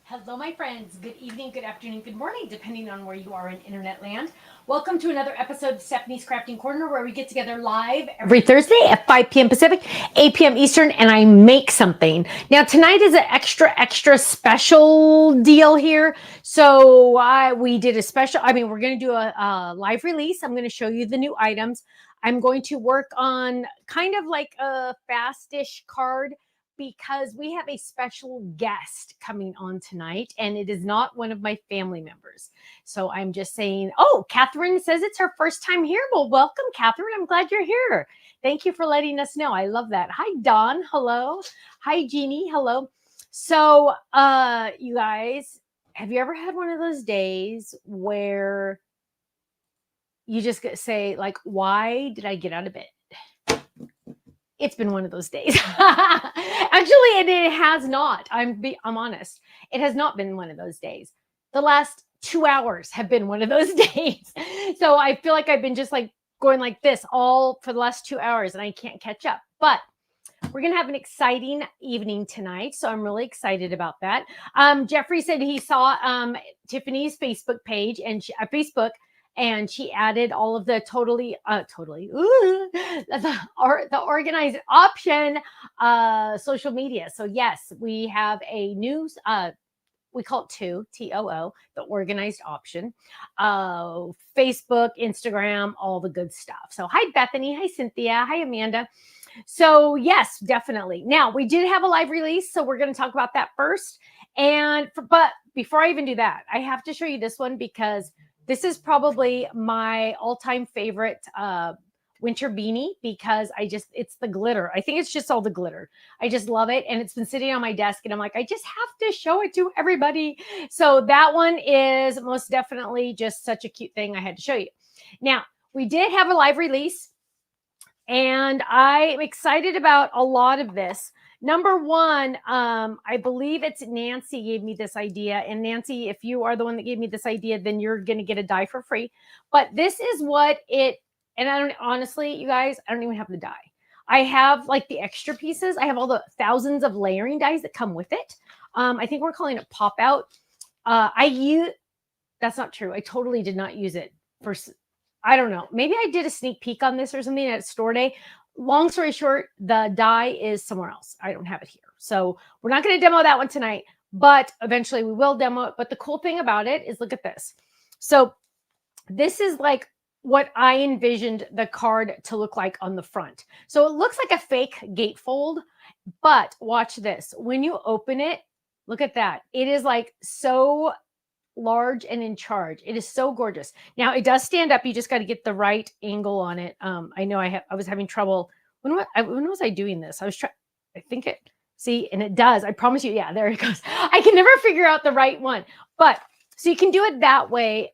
Hello, my friends. Good evening, good afternoon, good morning, depending on where you are in internet land. Welcome to another episode of Stephanie's Crafting Corner, where we get together live every Thursday at 5 p.m. Pacific, 8 p.m. Eastern, and I make something. Now, tonight is an extra special deal here. So we did a special, we're going to do a live release. I'm going to show you the new items. I'm going to work on kind of like a fast-ish card, because we have a special guest coming on tonight, and it is not one of my family members. So I'm just saying, oh, Catherine says it's her first time here. Well, welcome, Catherine. I'm glad you're here. Thank you for letting us know. I love that. Hi, Dawn. Hello. Hi, Jeannie. Hello. So, you guys, have you ever had one of those days where you just say, like, why did I get out of bed? It's been one of those days. Actually, it has not. I'm honest. It has not been one of those days. The last 2 hours have been one of those days. So I feel like I've been just like going like this all for the last 2 hours, and I can't catch up. But we're going to have an exciting evening tonight. So I'm really excited about that. Jeffrey said he saw Tiffany's Facebook page and Facebook, and she added all of the the organized option social media. So yes, we have a new we call it TOO, the organized option, Facebook, Instagram, all the good stuff. So hi, Bethany. Hi, Cynthia. Hi, Amanda. So yes, definitely. Now we did have a live release, so we're going to talk about that first. But before I even do that, I have to show you this one, because this is probably my all-time favorite winter beanie, because it's the glitter. I think it's just all the glitter. I just love it. And it's been sitting on my desk, and I'm like, I just have to show it to everybody. So that one is most definitely just such a cute thing I had to show you. Now, we did have a live release, and I'm excited about a lot of this. Number one, I believe it's Nancy gave me this idea. And Nancy, if you are the one that gave me this idea, then you're going to get a die for free. But this is what and honestly, you guys, I don't even have the die. I have like the extra pieces. I have all the thousands of layering dies that come with it. I think we're calling it pop out. That's not true. I totally did not use it for, I don't know. Maybe I did a sneak peek on this or something at store day. Long story short, the die is somewhere else. I don't have it here. So we're not going to demo that one tonight, but eventually we will demo it. But the cool thing about it is, look at this. So this is like what I envisioned the card to look like on the front. So it looks like a fake gatefold, but watch this. When you open it, look at that. It is like so large and in charge. It is so gorgeous. Now it does stand up. You just got to get the right angle on it. I know I was having trouble. When was I doing this? I think it, see, and it does. I promise you. Yeah, there it goes. I can never figure out the right one, but so you can do it that way.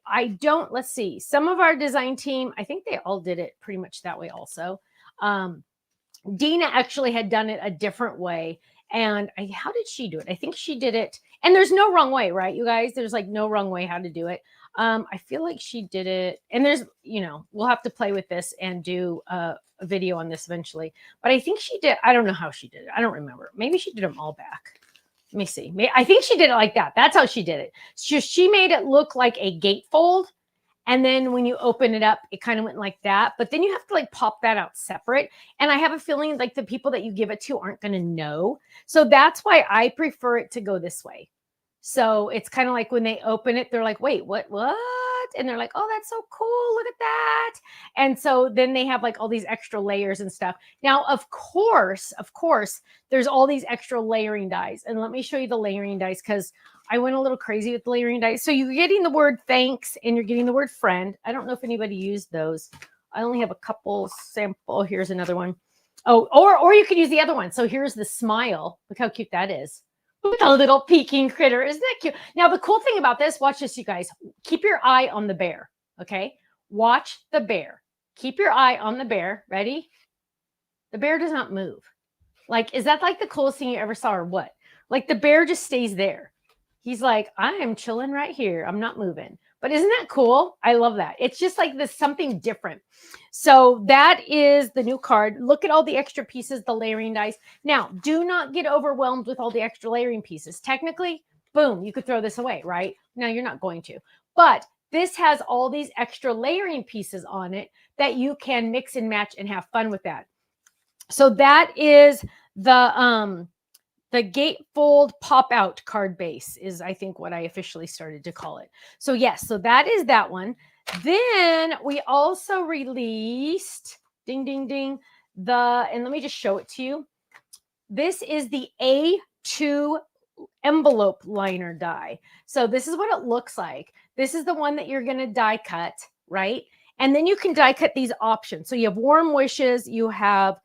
Let's see. Some of our design team, I think they all did it pretty much that way also. Dina actually had done it a different way. And how did she do it? I think she did it. And there's no wrong way, right, you guys? There's like no wrong way how to do it. I feel like she did it. And there's, we'll have to play with this and do a video on this eventually. But I think she did. I don't know how she did it. I don't remember. Maybe she did them all back. Let me see. I think she did it like that. That's how she did it. She made it look like a gatefold. And then when you open it up, it kind of went like that. But then you have to like pop that out separate. And I have a feeling like the people that you give it to aren't going to know. So that's why I prefer it to go this way. So it's kind of like when they open it, they're like, wait, what? And they're like, oh, that's so cool. Look at that. And so then they have like all these extra layers and stuff. Now, of course, there's all these extra layering dies. And let me show you the layering dies because I went a little crazy with the layering dice. So you're getting the word thanks and you're getting the word friend. I don't know if anybody used those. I only have a couple sample. Here's another one. Oh, or you could use the other one. So here's the smile. Look how cute that is. With a little peeking critter. Isn't that cute? Now, the cool thing about this, watch this, you guys. Keep your eye on the bear, okay? Watch the bear. Keep your eye on the bear. Ready? The bear does not move. Like, is that like the coolest thing you ever saw or what? Like, the bear just stays there. He's like, I am chilling right here. I'm not moving. But isn't that cool? I love that. It's just like this something different. So that is the new card. Look at all the extra pieces, the layering dice. Now, do not get overwhelmed with all the extra layering pieces. Technically, boom, you could throw this away, right? No, you're not going to. But this has all these extra layering pieces on it that you can mix and match and have fun with that. So that is the gatefold pop-out card base is, I think, what I officially started to call it. So yes, so that is that one. Then we also released, ding, ding, ding, and let me just show it to you. This is the A2 envelope liner die. So this is what it looks like. This is the one that you're going to die cut, right? And then you can die cut these options. So you have warm wishes, you have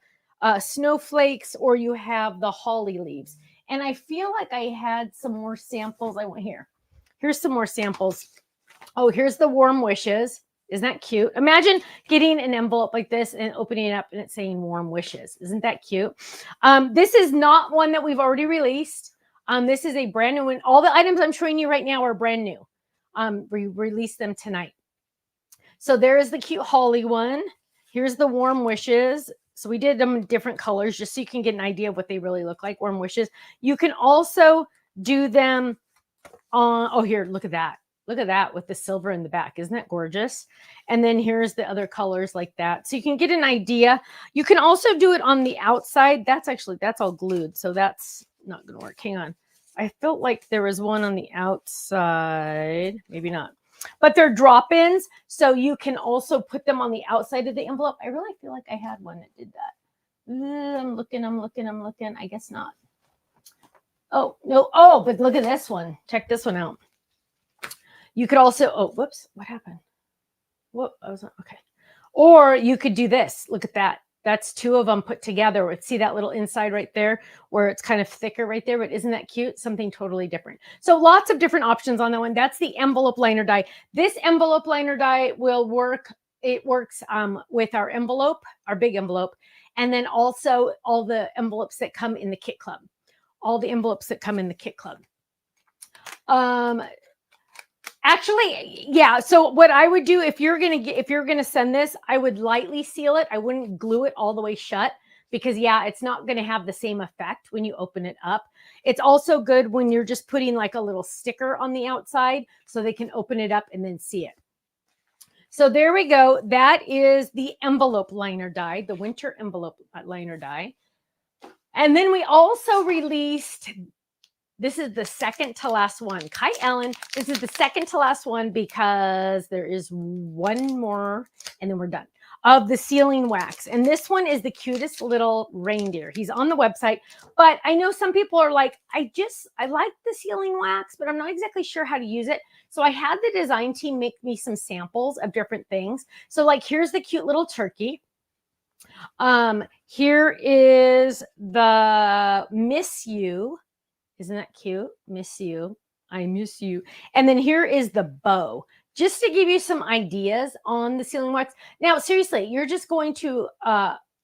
snowflakes, or you have the holly leaves. And I feel like I had some more samples. I went here. Here's some more samples. Oh, here's the warm wishes. Isn't that cute? Imagine getting an envelope like this and opening it up and it's saying warm wishes. Isn't that cute? This is not one that we've already released. This is a brand new one. All the items I'm showing you right now are brand new. We released them tonight. So there is the cute holly one. Here's the warm wishes. So we did them in different colors just so you can get an idea of what they really look like, warm wishes. You can also do them on, oh, here, look at that. Look at that with the silver in the back. Isn't that gorgeous? And then here's the other colors like that. So you can get an idea. You can also do it on the outside. That's all glued. So that's not going to work. Hang on. I felt like there was one on the outside. Maybe not. But they're drop-ins, so you can also put them on the outside of the envelope. I really feel like I had one that did that. I'm looking. I guess not. Oh, no. Oh, but look at this one. Check this one out. You could also, oh, whoops. What happened? Whoop. Okay. Or you could do this. Look at that. That's two of them put together. See that little inside right there where it's kind of thicker right there, but isn't that cute? Something totally different. So lots of different options on that one. That's the envelope liner die. This envelope liner die will work. It works with our envelope, our big envelope, and then also all the envelopes that come in the kit club. All the envelopes that come in the kit club. Actually, yeah. So what I would do if you're gonna send this, I would lightly seal it. I wouldn't glue it all the way shut because yeah, it's not gonna have the same effect when you open it up. It's also good when you're just putting like a little sticker on the outside so they can open it up and then see it. So there we go. That is the envelope liner die, the winter envelope liner die. And then we also released. This is the second to last one. Kai Ellen, this is the second to last one because there is one more and then we're done of the sealing wax. And this one is the cutest little reindeer. He's on the website, but I know some people are like, I like the sealing wax, but I'm not exactly sure how to use it. So I had the design team make me some samples of different things. So like, here's the cute little turkey. Here is the miss you. Isn't that cute? Miss you. I miss you. And then here is the bow, just to give you some ideas on the sealing wax. Now, seriously, you're just going to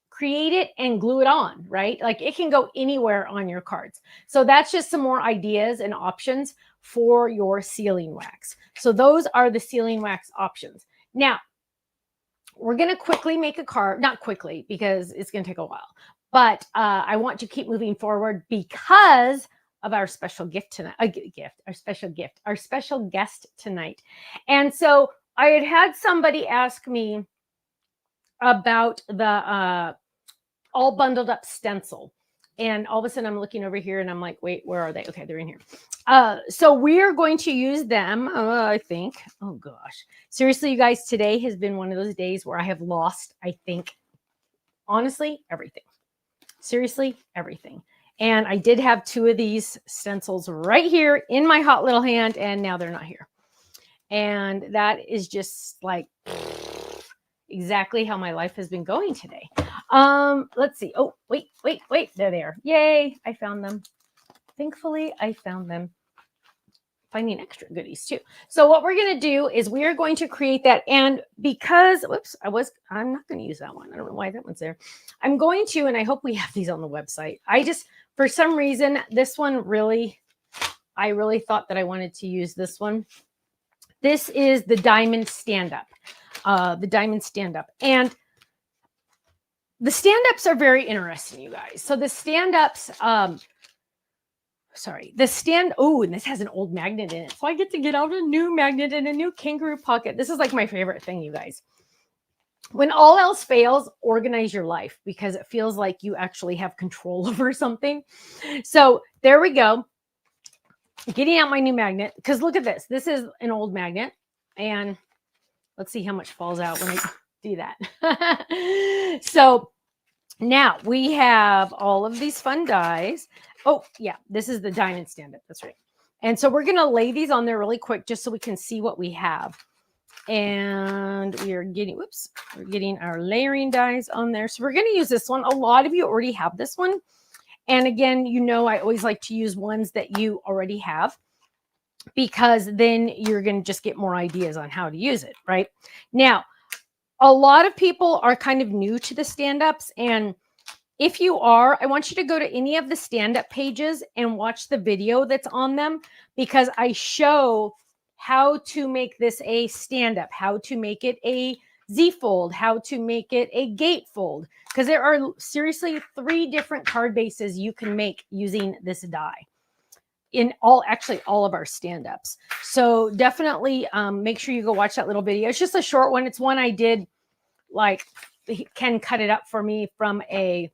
create it and glue it on, right? Like it can go anywhere on your cards. So that's just some more ideas and options for your sealing wax. So those are the sealing wax options. Now, we're going to quickly make a card, not quickly because it's going to take a while, but I want to keep moving forward because of our special gift tonight, our special guest tonight. And so I had somebody ask me about the all bundled up stencil. And all of a sudden I'm looking over here and I'm like, wait, where are they? Okay, they're in here. So we're going to use them, I think. Oh gosh. Seriously, you guys, today has been one of those days where I have lost, I think, honestly, everything. Seriously, everything. And I did have 2 of these stencils right here in my hot little hand, and now they're not here. And that is just like exactly how my life has been going today. Let's see. Oh, wait. There they are. Yay. I found them. Thankfully, I found them. Finding extra goodies too. So what we're going to do is we are going to create that. And because, whoops, I'm not going to use that one. I don't know why that one's there. I'm going to, and I hope we have these on the website. For some reason, this one I really thought that I wanted to use this one. This is the diamond stand-up. And the stand-ups are very interesting, you guys. So the stand-ups, and this has an old magnet in it. So I get to get out a new magnet and a new kangaroo pocket. This is like my favorite thing, you guys. When all else fails, organize your life because it feels like you actually have control over something. So there we go. Getting out my new magnet, because look at this. This is an old magnet. And let's see how much falls out when I do that. So now we have all of these fun dies. Oh, yeah, this is the diamond stand-up. That's right. And so we're going to lay these on there really quick just so we can see what we have. And we're getting our layering dies on there. So we're going to use this one. A lot of you already have this one. And again, I always like to use ones that you already have, because then you're going to just get more ideas on how to use it, right? Now, a lot of people are kind of new to the stand-ups, and if you are, I want you to go to any of the stand-up pages and watch the video that's on them, because I show how to make this a stand-up, how to make it a Z-fold, how to make it a gatefold, because there are seriously 3 different card bases you can make using this die in all of our stand-ups. So definitely make sure you go watch that little video. It's just a short one. It's one I did, like, Ken cut it up for me from a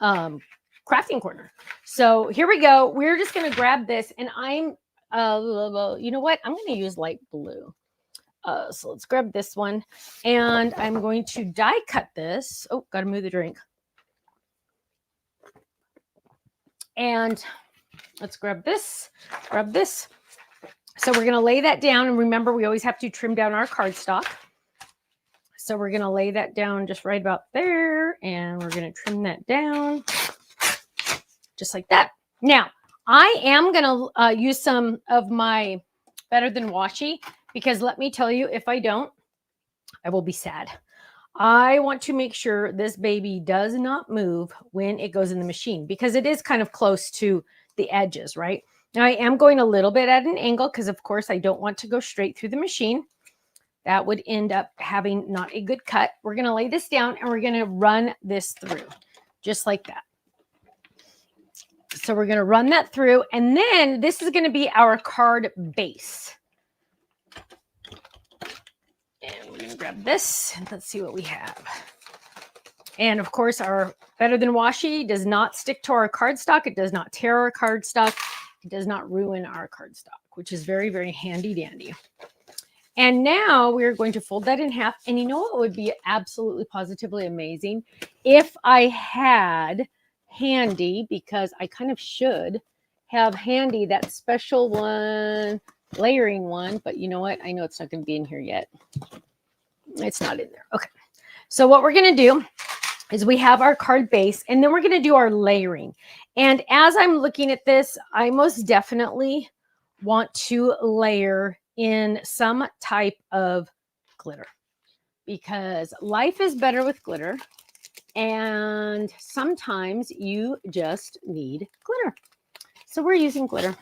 crafting corner. So here we go. We're just going to grab this, and I'm, you know what? I'm going to use light blue. So let's grab this one, and I'm going to die cut this. Oh, got to move the drink. And let's grab this. So we're going to lay that down. And remember, we always have to trim down our cardstock. So we're going to lay that down just right about there. And we're going to trim that down just like that. Now, I am going to use some of my Better Than Washi, because let me tell you, if I don't, I will be sad. I want to make sure this baby does not move when it goes in the machine, because it is kind of close to the edges, right? Now I am going a little bit at an angle because, of course, I don't want to go straight through the machine. That would end up having not a good cut. We're going to lay this down and we're going to run this through just like that. So we're going to run that through, and then this is going to be our card base. And we're going to grab this and let's see what we have. And of course, our Better Than Washi does not stick to our cardstock. It does not tear our cardstock. It does not ruin our cardstock, which is very, very handy dandy. And now we're going to fold that in half. And you know what would be absolutely positively amazing? If I had handy, because I kind of should have handy that special one, layering one, but you know what? I know it's not going to be in here yet. It's not in there. Okay. So what we're going to do is we have our card base, and then we're going to do our layering. And as I'm looking at this, I most definitely want to layer in some type of glitter, because life is better with glitter. And sometimes you just need glitter. So we're using glitter.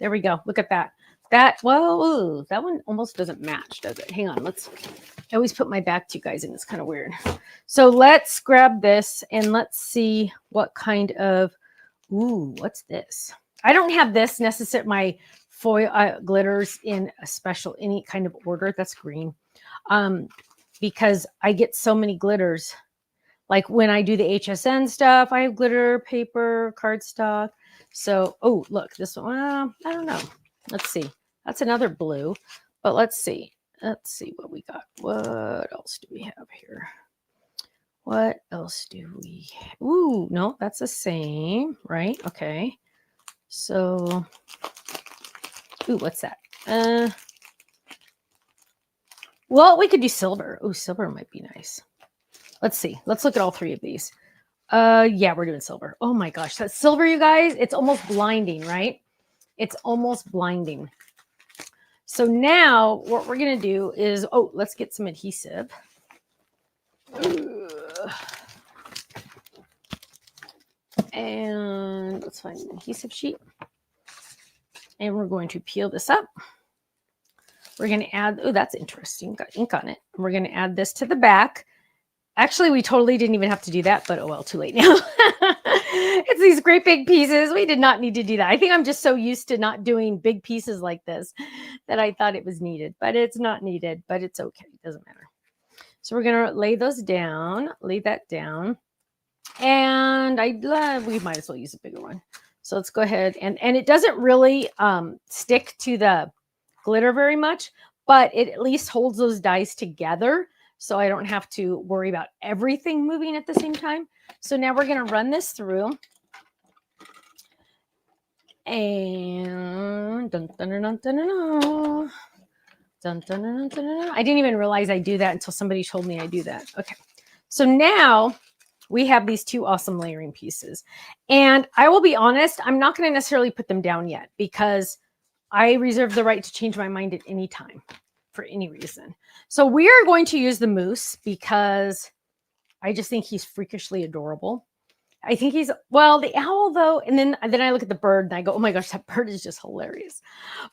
There we go. Look at that. That one almost doesn't match, does it? Hang on. I always put my back to you guys, and it's kind of weird. So let's grab this and let's see what kind of, what's this? I don't have this necessarily, my foil glitters in a special, any kind of order. That's green. because I get so many glitters. Like when I do the HSN stuff, I have glitter, paper, cardstock. So, oh, look, this one, I don't know. Let's see. That's another blue, but let's see. Let's see what we got. What else do we have here? What else do we have? Ooh, no, that's the same, right? Okay. So, ooh, what's that? Well, we could do silver. Oh, silver might be nice. Let's see. Let's look at all three of these. Yeah, we're doing silver. Oh my gosh, that silver, you guys, it's almost blinding, right? It's almost blinding. So now what we're going to do is, oh, let's get some adhesive. And let's find an adhesive sheet. And we're going to peel this up. We're going to add, oh, that's interesting. Got ink on it. And we're going to add this to the back. Actually, we totally didn't even have to do that, but oh well, too late now. It's these great big pieces. We did not need to do that. I think I'm just so used to not doing big pieces like this that I thought it was needed, but it's not needed, but it's okay. It doesn't matter. So we're going to lay those down, lay that down. And we might as well use a bigger one. So let's go ahead. And it doesn't really stick to the glitter very much, but it at least holds those dies together. So I don't have to worry about everything moving at the same time. So now we're going to run this through. And dun, dun, dun, dun, dun, dun, dun, dun, dun, dun, dun. I didn't even realize I do that until somebody told me I do that. Okay. So now we have these two awesome layering pieces. And I will be honest, I'm not going to necessarily put them down yet because I reserve the right to change my mind at any time for any reason. So we are going to use the moose because I just think he's freakishly adorable. I think he's, well, the owl though, and then I look at the bird and I go, oh my gosh, that bird is just hilarious.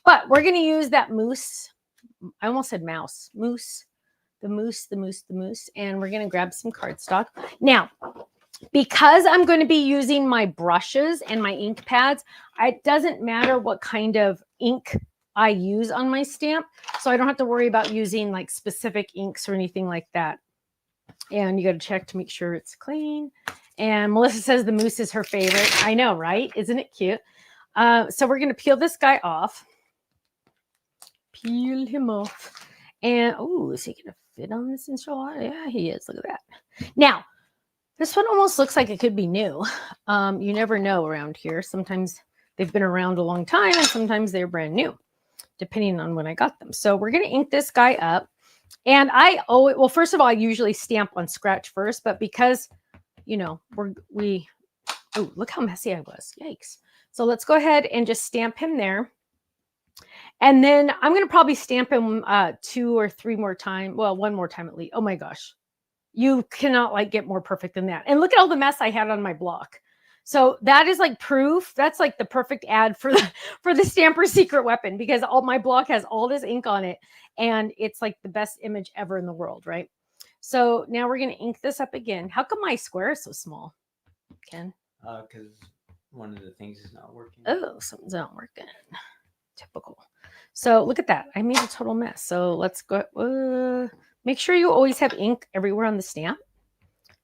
But we're going to use that moose. I almost said mouse. Moose. The moose. And we're going to grab some cardstock. Now, because I'm going to be using my brushes and my ink pads, it doesn't matter what kind of ink I use on my stamp. So I don't have to worry about using like specific inks or anything like that. And you got to check to make sure it's clean. And Melissa says the moose is her favorite. I know, right? Isn't it cute? So we're going to peel this guy off. Peel him off. And, oh, is he going to fit on this enchilada? Yeah, he is. Look at that. Now, this one almost looks like it could be new. You never know around here. Sometimes they've been around a long time and sometimes they're brand new, depending on when I got them. So we're going to ink this guy up. And well, first of all, I usually stamp on scratch first, but because, you know, oh, look how messy I was. Yikes. So let's go ahead and just stamp him there. And then I'm going to probably stamp him 2 or 3 more times. Well, 1 more time at least. Oh my gosh. You cannot like get more perfect than that. And look at all the mess I had on my block. So that is like proof. That's like the perfect ad for the Stamper Secret Weapon, because my block has all this ink on it and it's like the best image ever in the world, right? So now we're going to ink this up again. How come my square is so small, Ken? Because one of the things is not working. Oh, something's not working. Typical. So look at that. I made a total mess. So let's go. Make sure you always have ink everywhere on the stamp.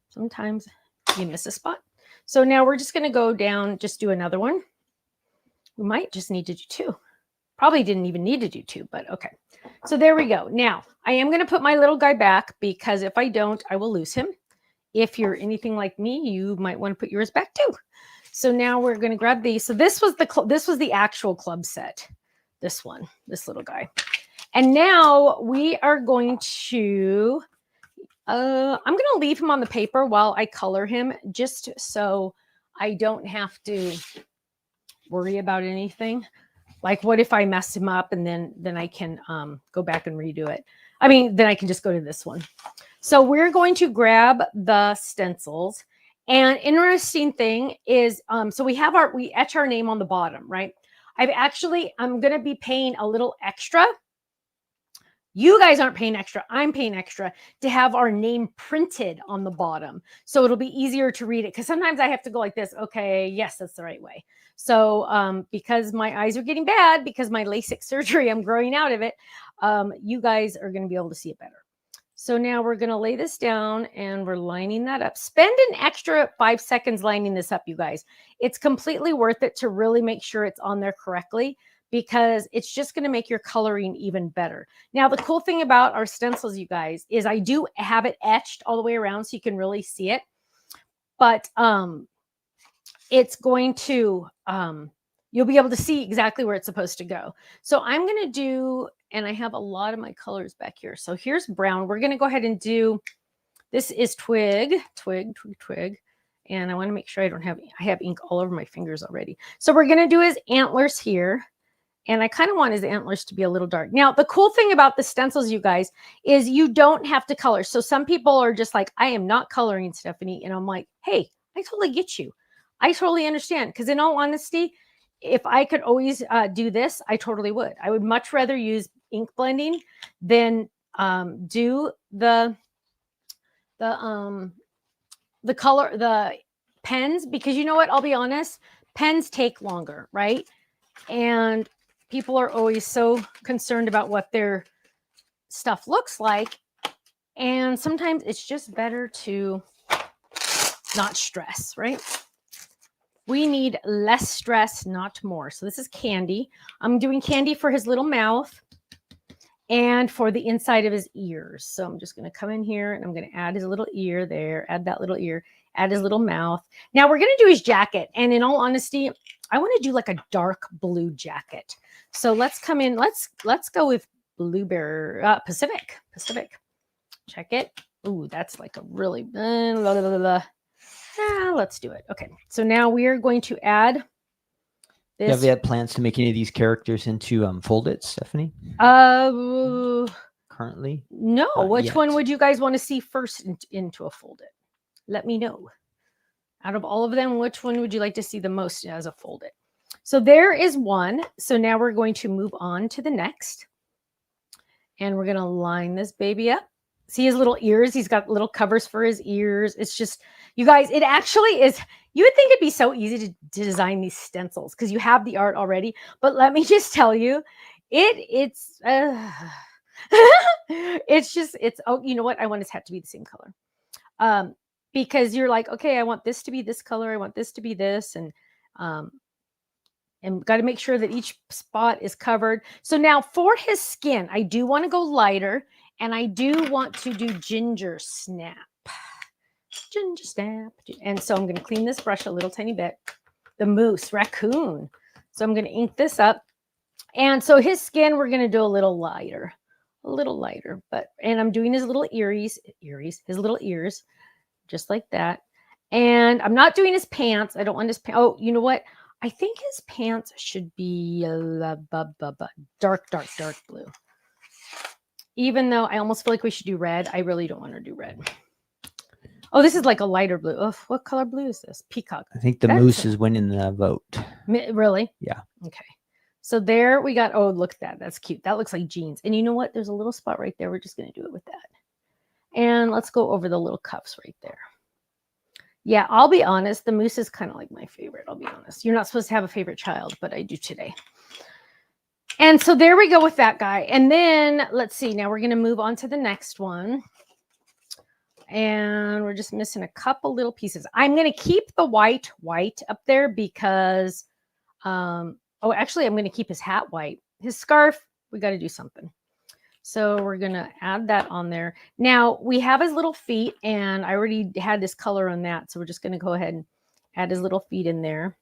Sometimes you miss a spot. So now we're just going to go down, just do another one. We might just need to do 2. Probably didn't even need to do 2, but okay. So there we go. Now I am going to put my little guy back because if I don't, I will lose him. If you're anything like me, you might want to put yours back too. So now we're going to grab these. So this was the actual club set. This one, this little guy. And now we are going to, I'm going to leave him on the paper while I color him, just so I don't have to worry about anything. Like, what if I mess him up and then I can go back and redo it? I mean, then I can just go to this one. So we're going to grab the stencils. And interesting thing is, so we etch our name on the bottom, right? I'm going to be paying a little extra. You guys aren't paying extra. I'm paying extra to have our name printed on the bottom. So it'll be easier to read it. Because sometimes I have to go like this. Okay, yes, that's the right way. So because my eyes are getting bad, because my LASIK surgery, I'm growing out of it, you guys are going to be able to see it better. So now we're going to lay this down and we're lining that up. Spend an extra 5 seconds lining this up, you guys. It's completely worth it to really make sure it's on there correctly, because it's just going to make your coloring even better. Now, the cool thing about our stencils, you guys, is I do have it etched all the way around so you can really see it. But it's going to, you'll be able to see exactly where it's supposed to go. So I'm going to do, and I have a lot of my colors back here. So here's brown. We're going to go ahead and do, this is twig. And I want to make sure I have ink all over my fingers already. So we're going to do his antlers here. And I kind of want his antlers to be a little dark. Now, the cool thing about the stencils, you guys, is you don't have to color. So some people are just like, I am not coloring, Stephanie. And I'm like, hey, I totally get you. I totally understand. Because in all honesty, if I could always do this, I totally would. I would much rather use ink blending than do the pens, because you know what? I'll be honest, pens take longer, right? And people are always so concerned about what their stuff looks like. And sometimes it's just better to not stress, right? We need less stress, not more. So this is candy. I'm doing candy for his little mouth and for the inside of his ears. So I'm just going to come in here and I'm going to add his little ear there, add that little ear, add his little mouth. Now we're going to do his jacket. And in all honesty, I want to do like a dark blue jacket. So let's come in. Let's go with blueberry, Pacific. Check it. Ooh, that's like a really, let's do it. Okay. So now we are going to add this. Have you had plans to make any of these characters into fold-its, Stephanie? Currently? No. Which yet. one would you guys want to see first into a fold-it? Let me know. Out of all of them, which one would you like to see the most as a fold-it? So there is one. So now we're going to move on to the next. And we're going to line this baby up. See his little ears? He's got little covers for his ears. It's just, you guys, it actually is, you would think it'd be so easy to design these stencils because you have the art already. But let me just tell you, it's oh, you know what? I want his hat to be the same color. Because you're like, okay, I want this to be this color. I want this to be this. And got to make sure that each spot is covered. So now for his skin, I do want to go lighter and I do want to do ginger snap. And so I'm going to clean this brush a little tiny bit. The moose, raccoon. So I'm going to ink this up. And so his skin, we're going to do a little lighter, and I'm doing his little his little ears, just like that. And I'm not doing his pants. I don't want his pants. Oh, you know what? I think his pants should be dark blue. Even though I almost feel like we should do red, I really don't want to do red. Oh, this is like a lighter blue. Oh, what color blue is this? Peacock. I think the moose is winning the vote. Really? Yeah. Okay. So there we got, oh, look at that. That's cute. That looks like jeans. And you know what? There's a little spot right there. We're just going to do it with that. And let's go over the little cuffs right there. Yeah, I'll be honest. The moose is kind of like my favorite. I'll be honest. You're not supposed to have a favorite child, but I do today. And so there we go with that guy. And then let's see. Now we're going to move on to the next one. And we're just missing a couple little pieces. I'm going to keep the white up there because, oh, actually, I'm going to keep his hat white. His scarf, we got to do something. So we're going to add that on there. Now, we have his little feet, and I already had this color on that. So we're just going to go ahead and add his little feet in there.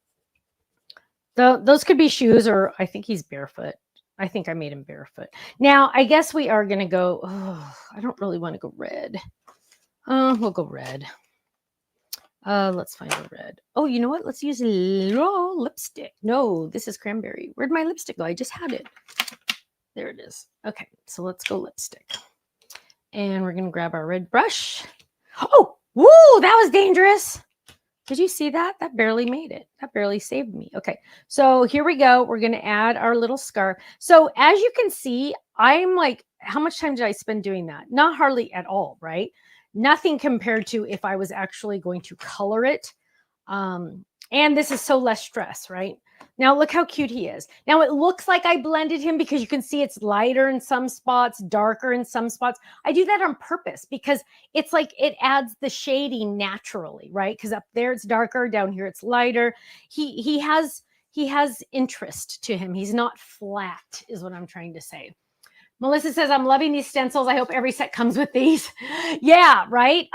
Those could be shoes, or I think he's barefoot. I think I made him barefoot. Now, I guess we are going to go, oh, I don't really want to go red. We'll go red. Let's find a red. Oh, you know what? Let's use raw lipstick. No, this is cranberry. Where'd my lipstick go? I just had it. There it is. Okay, so let's go lipstick. And we're going to grab our red brush. Oh, woo, that was dangerous. Did you see that? That barely made it. That barely saved me. Okay, so here we go. We're going to add our little scarf. So as you can see, I'm like, how much time did I spend doing that? Not hardly at all, right? Nothing compared to if I was actually going to color it. And this is so less stress, right? Now look how cute he is. Now it looks like I blended him because you can see it's lighter in some spots, darker in some spots. I do that on purpose because it's like it adds the shading naturally, right? Because up there it's darker, down here it's lighter. He has interest to him. He's not flat, is what I'm trying to say. Melissa says, I'm loving these stencils. I hope every set comes with these. Yeah, right?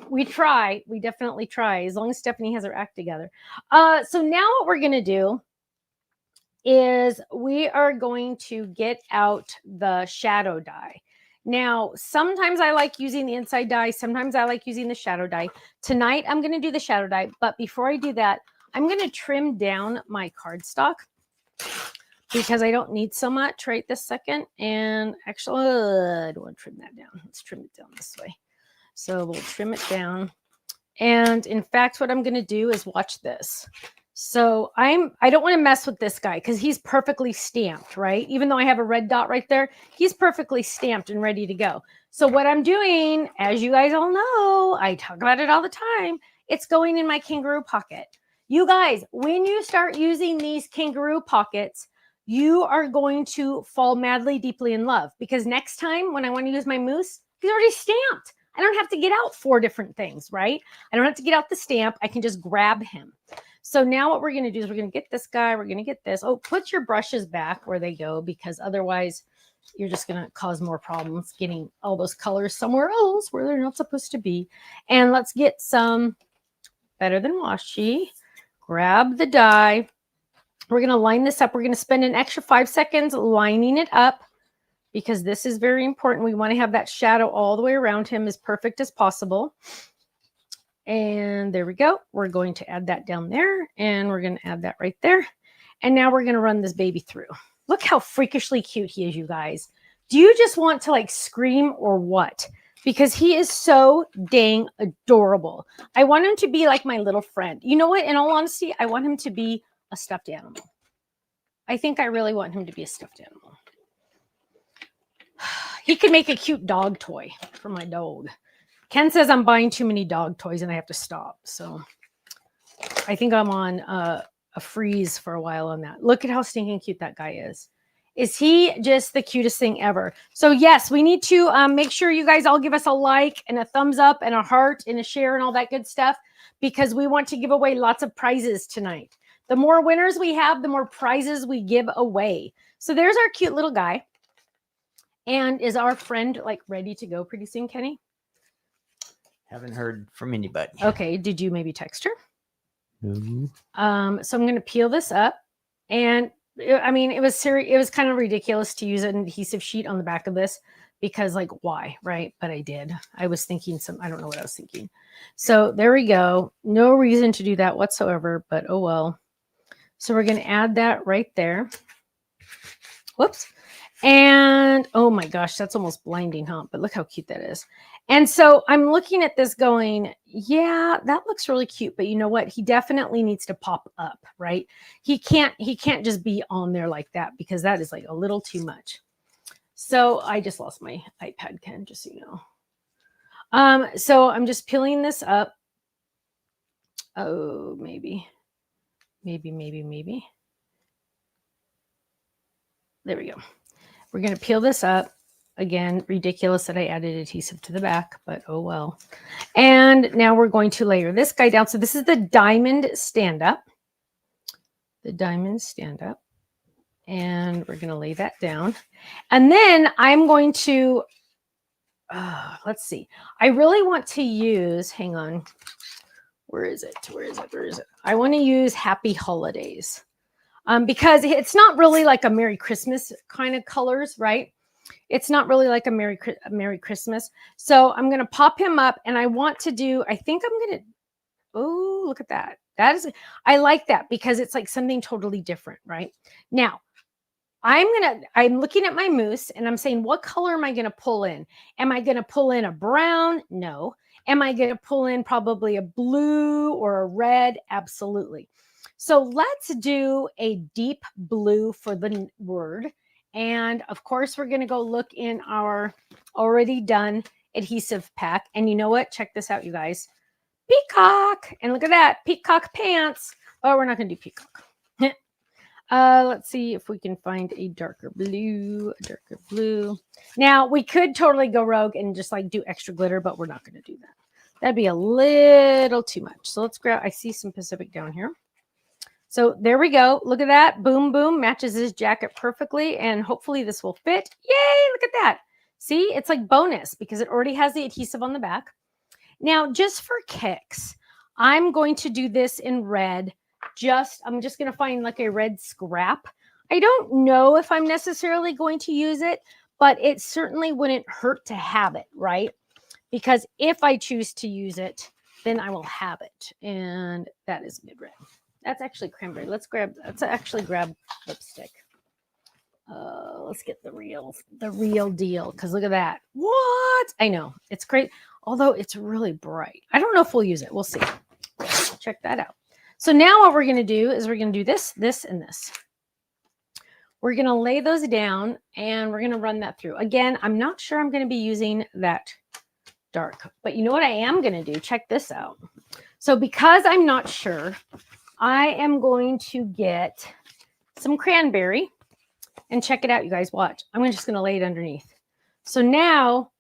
We try. We definitely try, as long as Stephanie has her act together. So now what we're going to do is we are going to get out the shadow die. Now, sometimes I like using the inside die. Sometimes I like using the shadow die. Tonight, I'm going to do the shadow die. But before I do that, I'm going to trim down my cardstock because I don't need so much right this second. And actually, I don't want to trim that down. Let's trim it down this way. So we'll trim it down. And in fact, what I'm going to do is watch this. So I don't want to mess with this guy because he's perfectly stamped, right? Even though I have a red dot right there, he's perfectly stamped and ready to go. So what I'm doing, as you guys all know, I talk about it all the time, it's going in my kangaroo pocket. You guys, when you start using these kangaroo pockets, you are going to fall madly, deeply in love because next time when I want to use my mousse, he's already stamped. I don't have to get out 4 different things, right? I don't have to get out the stamp. I can just grab him. So now what we're going to do is we're going to get this guy. We're going to get this. Oh, put your brushes back where they go because otherwise you're just going to cause more problems getting all those colors somewhere else where they're not supposed to be. And let's get some Better Than Washi. Grab the die. We're going to line this up. We're going to spend an extra 5 seconds lining it up because this is very important. We want to have that shadow all the way around him as perfect as possible. And there we go. We're going to add that down there and we're going to add that right there. And now we're going to run this baby through. Look how freakishly cute he is, you guys. Do you just want to like scream or what? Because he is so dang adorable. I want him to be like my little friend. You know what? In all honesty, I want him to be a stuffed animal. I think I really want him to be a stuffed animal. He could make a cute dog toy for my dog. Ken says I'm buying too many dog toys and I have to stop. So I think I'm on a freeze for a while on that. Look at how stinking cute that guy is. Is he just the cutest thing ever? So yes, we need to make sure you guys all give us a like and a thumbs up and a heart and a share and all that good stuff because we want to give away lots of prizes tonight. The more winners we have, the more prizes we give away. So there's our cute little guy. And is our friend like ready to go pretty soon, Kenny? Haven't heard from anybody. Okay. Did you maybe text her? No. So I'm going to peel this up. And I mean, it was kind of ridiculous to use an adhesive sheet on the back of this because like, why? Right. But I did. I was thinking I don't know what I was thinking. So there we go. No reason to do that whatsoever, but oh well. So we're going to add that right there. Whoops. And oh my gosh, that's almost blinding, huh? But look how cute that is. And so I'm looking at this going, yeah, that looks really cute. But you know what? He definitely needs to pop up, right? He can't just be on there like that because that is like a little too much. So I just lost my iPad, Ken, just so you know. So I'm just peeling this up. Oh, maybe. There we go. We're going to peel this up. Again, ridiculous that I added adhesive to the back, but oh well. And now we're going to layer this guy down. So this is the diamond stand-up. The diamond stand-up. And we're going to lay that down. And then I'm going to, let's see. I really want to use, hang on. Where is it? I want to use Happy Holidays. Because it's not really like a Merry Christmas kind of colors, right? It's not really like a Merry Christmas. So I'm going to pop him up and I want to do, I think I'm going to, oh, look at that. I like that because it's like something totally different, right? Now, I'm looking at my mousse and I'm saying, what color am I going to pull in? Am I going to pull in a brown? No. Am I going to pull in probably a blue or a red? Absolutely. So let's do a deep blue for the word. And of course, we're going to go look in our already done adhesive pack. And you know what? Check this out, you guys. Peacock. And look at that, peacock pants. Oh, we're not going to do peacock. Let's see if we can find a darker blue. Now, we could totally go rogue and just like do extra glitter, but we're not going to do that. That'd be a little too much. So let's grab, I see some Pacific down here. So there we go. Look at that. Boom, boom. Matches his jacket perfectly. And hopefully this will fit. Yay, look at that. See, it's like bonus because it already has the adhesive on the back. Now, just for kicks, I'm going to do this in red. I'm just going to find like a red scrap. I don't know if I'm necessarily going to use it, but it certainly wouldn't hurt to have it, right? Because if I choose to use it, then I will have it. And that is mid-red. That's actually cranberry. Let's actually grab lipstick. Let's get the real deal. Because look at that. What? I know. It's great. Although it's really bright. I don't know if we'll use it. We'll see. Check that out. So now what we're going to do is we're going to do this, this, and this. We're going to lay those down and we're going to run that through. Again, I'm not sure I'm going to be using that dark. But you know what I am going to do? Check this out. So because I'm not sure, I am going to get some cranberry and check it out, you guys. Watch. I'm just going to lay it underneath. So now,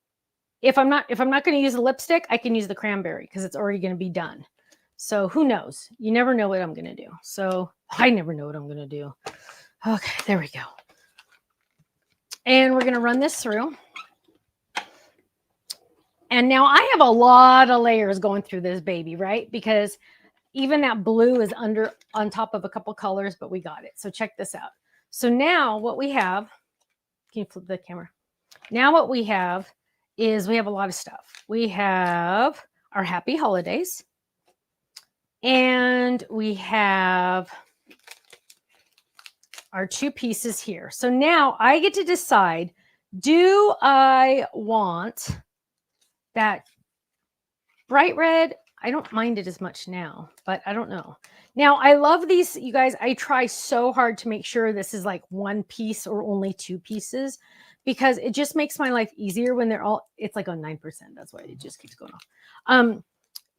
if I'm not going to use the lipstick, I can use the cranberry because it's already going to be done. So who knows? You never know what I'm going to do. So I never know what I'm going to do. Okay, there we go. And we're going to run this through. And now I have a lot of layers going through this baby, right? Because even that blue is on top of a couple colors, but we got it. So check this out. So now what we have, can you flip the camera? Now what we have is we have a lot of stuff. We have our happy holidays. And we have our two pieces here. So now I get to decide, do I want that bright red? I don't mind it as much now, but I don't know. Now, I love these, you guys. I try so hard to make sure this is like one piece or only two pieces because it just makes my life easier when they're all, it's like on 9%. That's why it just keeps going off.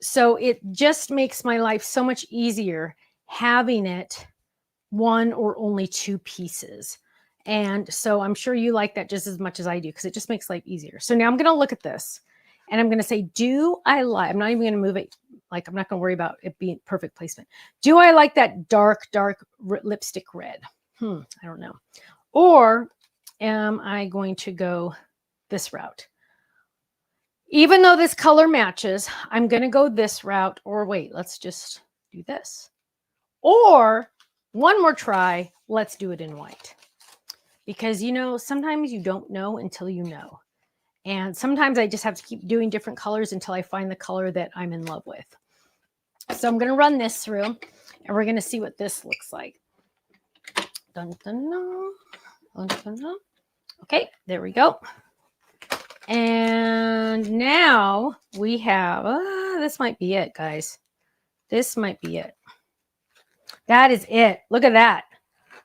So it just makes my life so much easier having it one or only two pieces. And so I'm sure you like that just as much as I do because it just makes life easier. So now I'm going to look at this and I'm going to say, do I like, I'm not even going to move it. Like, I'm not going to worry about it being perfect placement. Do I like that dark lipstick red? I don't know. Or am I going to go this route? Even though this color matches, I'm going to go this route. Or wait, let's just do this. Or one more try, let's do it in white. Because, you know, sometimes you don't know until you know. And sometimes I just have to keep doing different colors until I find the color that I'm in love with. So I'm going to run this through and we're going to see what this looks like. Dun, dun, dun. Dun, dun, dun. Okay, there we go. And now we have, this might be it, guys. This might be it. That is it. Look at that.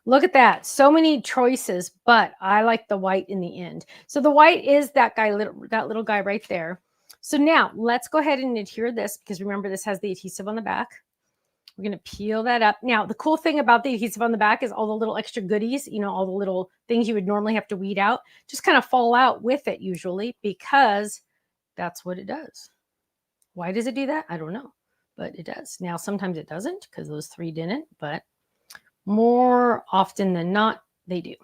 Look at that. So many choices, but I like the white in the end. So the white is that guy, that little guy right there. So now let's go ahead and adhere this because remember this has the adhesive on the back. We're going to peel that up. Now, the cool thing about the adhesive on the back is all the little extra goodies, you know, all the little things you would normally have to weed out, just kind of fall out with it usually because that's what it does. Why does it do that? I don't know, but it does. Now, sometimes it doesn't because those three didn't, but more often than not, they do.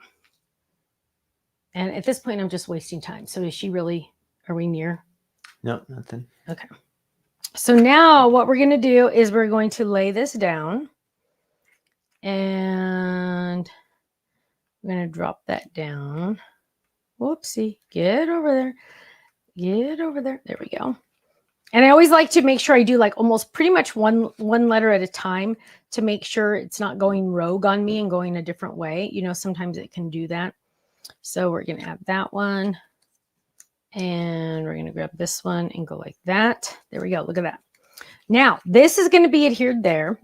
And at this point, I'm just wasting time. So is she really, are we near? No, nothing. Okay. So now what we're going to do is we're going to lay this down and we're going to drop that down. Whoopsie. Get over there. Get over there. There we go. And I always like to make sure I do like almost pretty much one letter at a time to make sure it's not going rogue on me and going a different way. You know, sometimes it can do that. So we're going to add that one. And we're going to grab this one and go like that. There we go. Look at that. Now, this is going to be adhered there.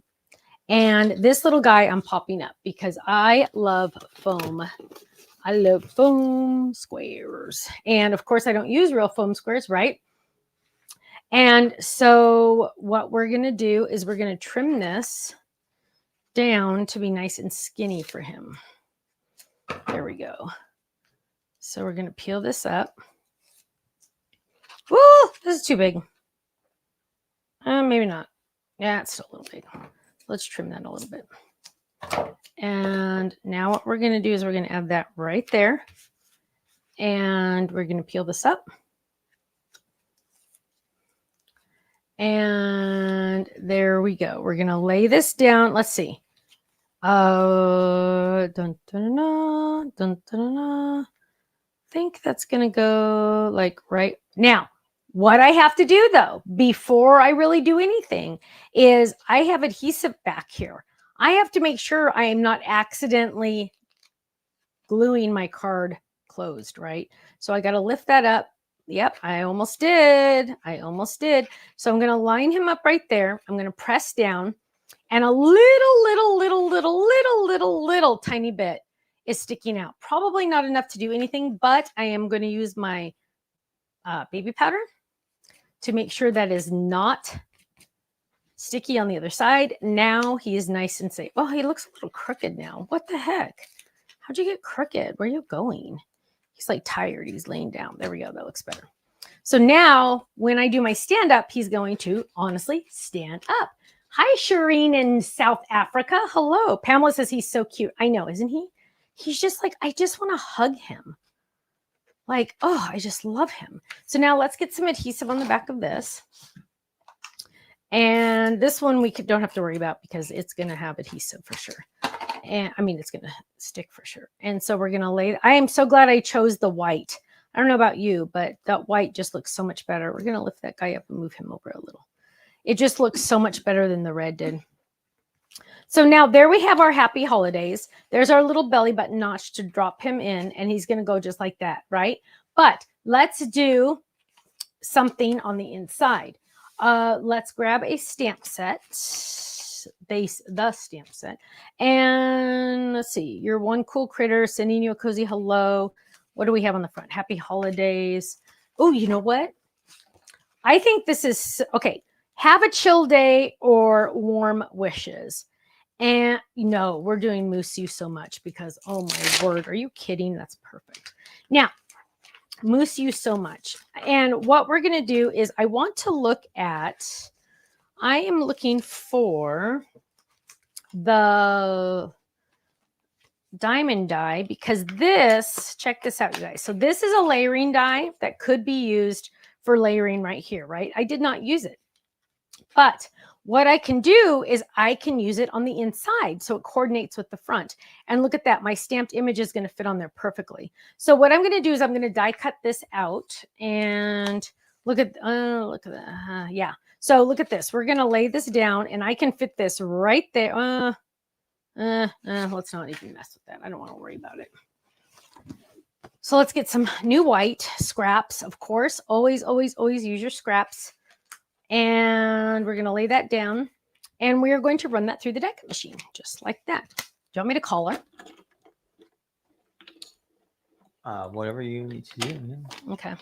And this little guy I'm popping up because I love foam. I love foam squares. And of course, I don't use real foam squares, right? And so what we're going to do is we're going to trim this down to be nice and skinny for him. There we go. So we're going to peel this up. Woo, this is too big. Maybe not. Yeah, it's still a little big. Let's trim that a little bit. And now what we're going to do is we're going to add that right there. And we're going to peel this up. And there we go. We're going to lay this down. Let's see. Dun, dun, dun, dun, dun, dun, dun. I think that's going to go like right now. What I have to do though, before I really do anything, is I have adhesive back here. I have to make sure I am not accidentally gluing my card closed, right? So I got to lift that up. Yep, I almost did. So I'm going to line him up right there. I'm going to press down, and a little tiny bit is sticking out. Probably not enough to do anything, but I am going to use my baby powder to make sure that is not sticky on the other side. Now he is nice and safe. Oh, he looks a little crooked now. What the heck? How'd you get crooked? Where are you going? He's like tired. He's laying down. There we go. That looks better. So now when I do my stand up, he's going to honestly stand up. Hi, Shireen in South Africa. Hello. Pamela says he's so cute. I know, isn't he? He's just like, I just want to hug him. Like, oh, I just love him. So now let's get some adhesive on the back of this. And this one we don't have to worry about because it's going to have adhesive for sure. And I mean, it's going to stick for sure. And so we're going to lay, I am so glad I chose the white. I don't know about you, but that white just looks so much better. We're going to lift that guy up and move him over a little. It just looks so much better than the red did. So now there we have our happy holidays. There's our little belly button notch to drop him in, and he's going to go just like that, right? But let's do something on the inside. Let's grab a stamp set. The stamp set, and let's see, you're one cool critter, sending you a cozy hello. What do we have on the front? Happy holidays. Oh, you know what, I think this is okay. Have a chill day or warm wishes. And no, we're doing Moose You So Much because, oh my word, are you kidding? That's perfect. Now Moose You So Much, and what we're going to do is I want to look at, I am looking for the diamond die because this, check this out, you guys. So this is a layering die that could be used for layering right here, right? I did not use it, but what I can do is I can use it on the inside so it coordinates with the front. And look at that. My stamped image is going to fit on there perfectly. So what I'm going to do is I'm going to die cut this out and look at that. Yeah. So look at this. We're going to lay this down and I can fit this right there. Let's not even mess with that. I don't want to worry about it. So let's get some new white scraps. Of course, always use your scraps. And we're going to lay that down and we are going to run that through the die cut machine just like that. Do you want me to call her? Whatever you need to do. Yeah. Okay.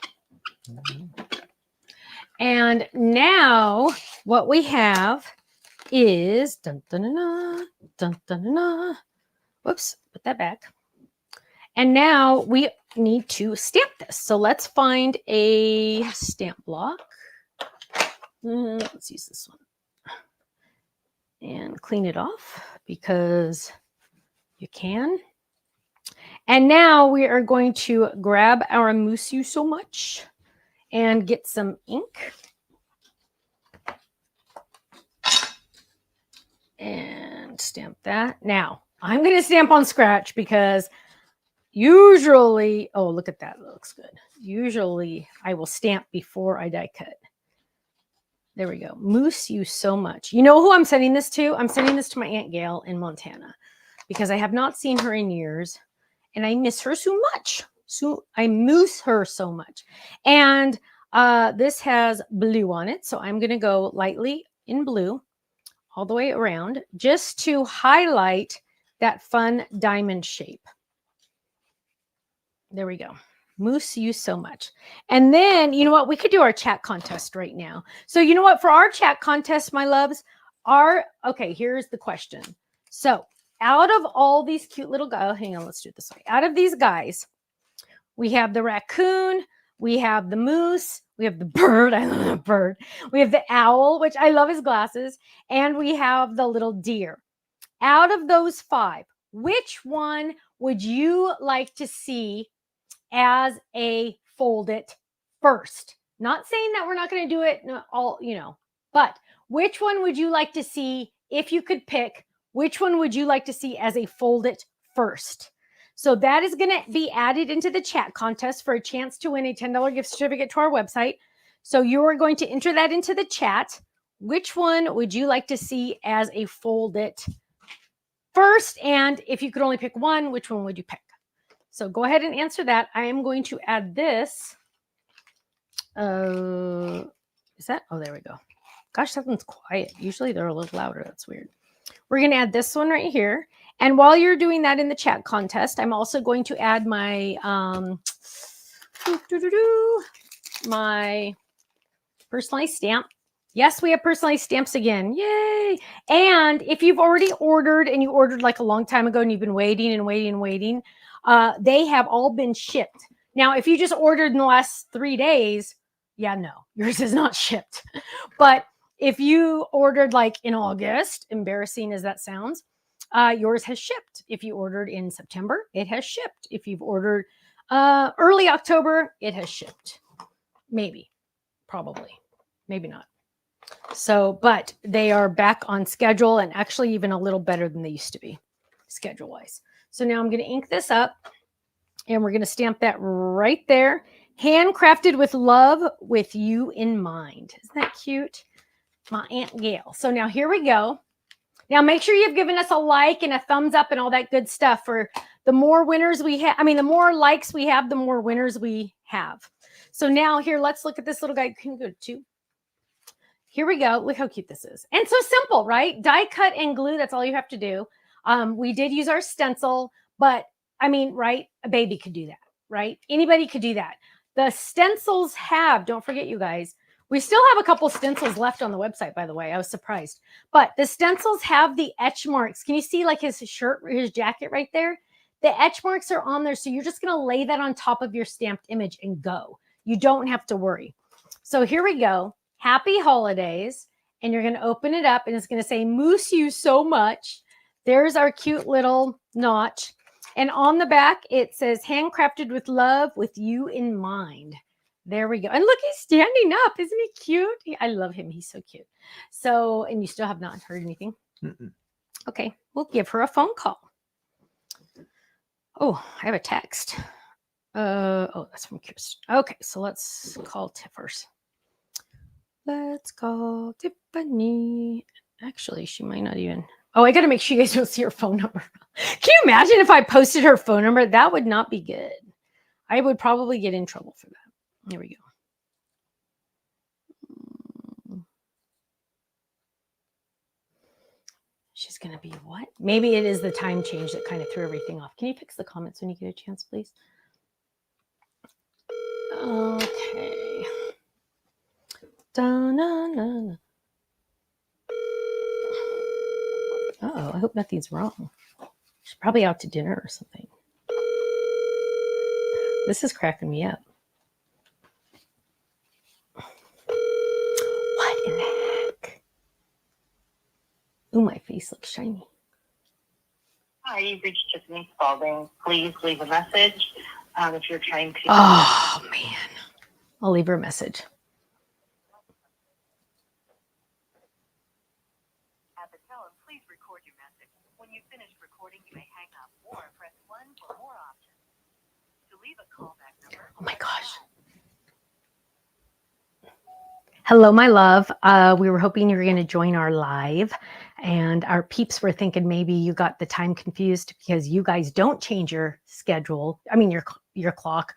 And now what we have is dun, dun, dun, dun, dun, dun, dun, dun. Whoops, put that back. And now we need to stamp this. So let's find a stamp block. Let's use this one and clean it off because you can. And now we are going to grab our Moose You So Much and get some ink. And stamp that. Now, I'm going to stamp on scratch because usually, oh, look at that. That looks good. Usually, I will stamp before I die cut. There we go. Moose You So Much. You know who I'm sending this to? I'm sending this to my Aunt Gail in Montana because I have not seen her in years and I miss her so much. So I moose her so much. And this has blue on it. So I'm going to go lightly in blue all the way around just to highlight that fun diamond shape. There we go. Moose you so much. And then, you know what? We could do our chat contest right now. So, you know what? For our chat contest, my loves, okay, here's the question. So, out of all these cute little guys, oh, hang on, let's do it this way. Out of these guys, we have the raccoon, we have the moose, we have the bird. I love the bird. We have the owl, which I love his glasses, and we have the little deer. Out of those 5, which one would you like to see as a fold it first? Not saying that we're not going to do it all, but which one would you like to see if you could pick? Which one would you like to see as a fold it first? So that is going to be added into the chat contest for a chance to win a $10 gift certificate to our website. So you are going to enter that into the chat. Which one would you like to see as a fold it first? And if you could only pick one, which one would you pick? So go ahead and answer that. I am going to add this. Is that? Oh, there we go. Gosh, that one's quiet. Usually they're a little louder. That's weird. We're going to add this one right here. And while you're doing that in the chat contest, I'm also going to add my my personalized stamp. Yes, we have personalized stamps again. Yay. And if you've already ordered and you ordered like a long time ago and you've been waiting and waiting and waiting, they have all been shipped. Now, if you just ordered in the last 3 days, yeah, no, yours is not shipped. But if you ordered like in August, embarrassing as that sounds, yours has shipped. If you ordered in September, it has shipped. If you've ordered early October, it has shipped. Maybe, probably, maybe not. So, but they are back on schedule and actually even a little better than they used to be schedule-wise. So now I'm going to ink this up and we're going to stamp that right there. Handcrafted with love, with you in mind. Isn't that cute? My Aunt Gail. So now here we go. Now make sure you've given us a like and a thumbs up and all that good stuff. For the more winners we have, the more likes we have, the more winners we have. So now here, let's look at this little guy. Can you go to 2? Here we go. Look how cute this is. And so simple, right? Die cut and glue. That's all you have to do. We did use our stencil, but right? A baby could do that, right? Anybody could do that. The stencils have, don't forget you guys, we still have a couple stencils left on the website, by the way. I was surprised. But the stencils have the etch marks. Can you see like his shirt, his jacket right there? The etch marks are on there. So you're just going to lay that on top of your stamped image and go. You don't have to worry. So here we go. Happy holidays. And you're going to open it up and it's going to say, Moose you so much. There's our cute little notch. And on the back, it says, handcrafted with love, with you in mind. There we go. And look, he's standing up. Isn't he cute? I love him. He's so cute. So, and you still have not heard anything? Mm-mm. Okay. We'll give her a phone call. Oh, I have a text. Oh, that's from Kirsten. Okay. So let's call Tiffers. Let's call Tiffany. Actually, she might not even. Oh, I got to make sure you guys don't see her phone number. Can you imagine if I posted her phone number? That would not be good. I would probably get in trouble for that. Here we go. She's going to be what? Maybe it is the time change that kind of threw everything off. Can you fix the comments when you get a chance, please? Okay. Da-na-na-na. Uh-oh, I hope nothing's wrong. She's probably out to dinner or something. This is cracking me up. What in the heck? Ooh, my face looks shiny. Hi, you've reached Tiffany Spalding. Please leave a message if you're trying to... Oh, man. I'll leave her a message. At the tone, please record your message. When you've finished recording, you may hang up or press 1 for more options. To leave a callback number... Oh, my gosh. Hello, my love. We were hoping you were going to join our live, and our peeps were thinking maybe you got the time confused because you guys don't change your schedule. Your clock,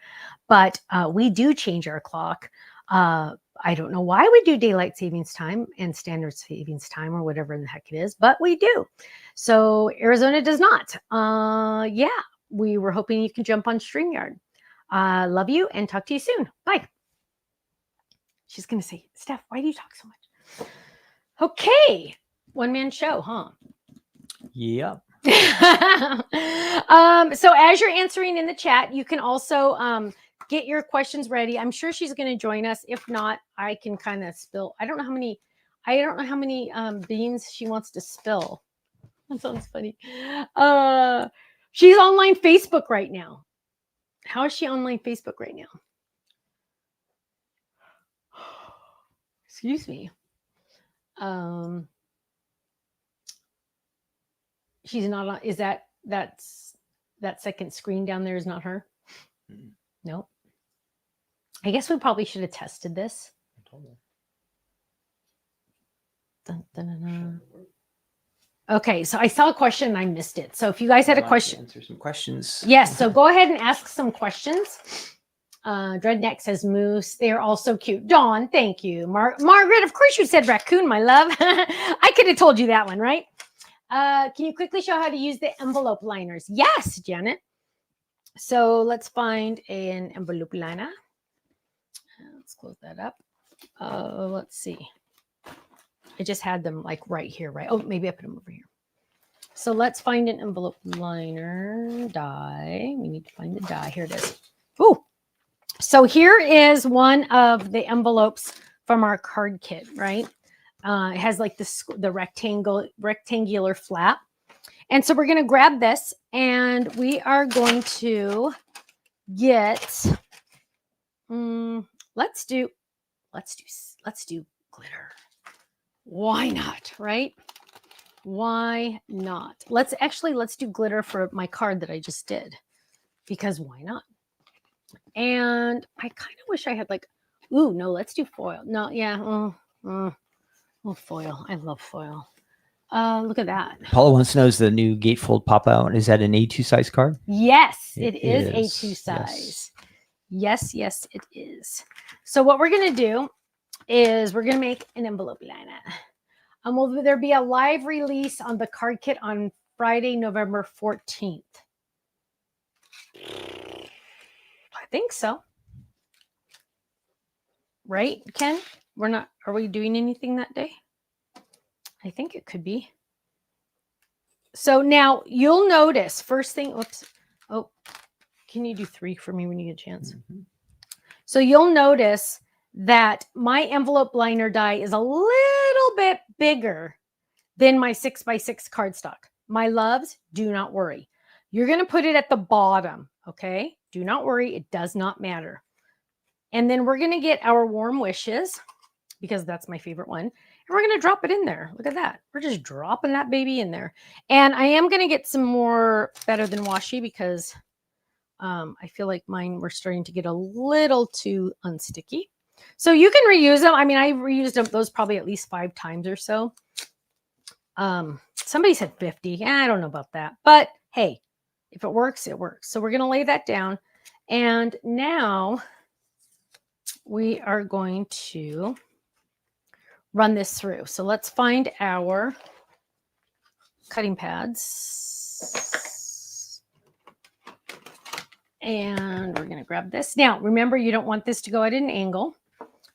but we do change our clock. I don't know why we do daylight savings time and standard savings time or whatever the heck it is, but we do. So Arizona does not. Yeah, we were hoping you can jump on StreamYard. Love you and talk to you soon. Bye. She's going to say, Steph, why do you talk so much? Okay. One man show, huh? Yep. So as you're answering in the chat, you can also get your questions ready. I'm sure she's going to join us. If not, I can kind of spill. I don't know how many beans she wants to spill. That sounds funny. She's online Facebook right now. How is she online Facebook right now? Excuse me. She's not on. Is that's that second screen down there is not her? No. I guess we probably should have tested this. Dun, dun, dun, dun. Okay, so I saw a question and I missed it. So if you guys had a question, answer some questions. yes. So go ahead and ask some questions. Dreadneck says moose. They are also cute. Dawn, thank you. Margaret, of course you said raccoon, my love. I could have told you that one, right? Can you quickly show how to use the envelope liners? Yes, Janet. So let's find an envelope liner. Let's close that up. Let's see. I just had them like right here, right? Oh, maybe I put them over here. So let's find an envelope liner die. We need to find the die. Here it is. Oh, so here is one of the envelopes from our card kit, right? It has like the rectangular flap. And so we're going to grab this and we are going to get, let's do glitter. Why not, right? Why not? Let's do glitter for my card that I just did because why not? And I kind of wish I had like, ooh, no, let's do foil. No, yeah. Foil. I love foil. Look at that. Paula wants to know, is the new gatefold pop out? Is that an A2 size card? Yes, it is A2 size. Yes, it is. So what we're going to do is we're going to make an envelope liner. Will there be a live release on the card kit on Friday, November 14th? I think so. Right, Ken? Are we doing anything that day? I think it could be. So now you'll notice first thing, oops. Oh, can you do 3 for me when you get a chance? Mm-hmm. So you'll notice that my envelope liner die is a little bit bigger than my 6x6 cardstock. My loves, do not worry. You're going to put it at the bottom, okay? Do not worry. It does not matter. And then we're going to get our warm wishes because that's my favorite one. And we're going to drop it in there. Look at that. We're just dropping that baby in there. And I am going to get some more Better Than Washi because I feel like mine were starting to get a little too unsticky. So you can reuse them. I mean, I reused those probably at least 5 times or so. Somebody said 50. I don't know about that. But hey, if it works, it works. So we're going to lay that down. And now we are going to run this through. So let's find our cutting pads. And we're going to grab this. Now, remember, you don't want this to go at an angle.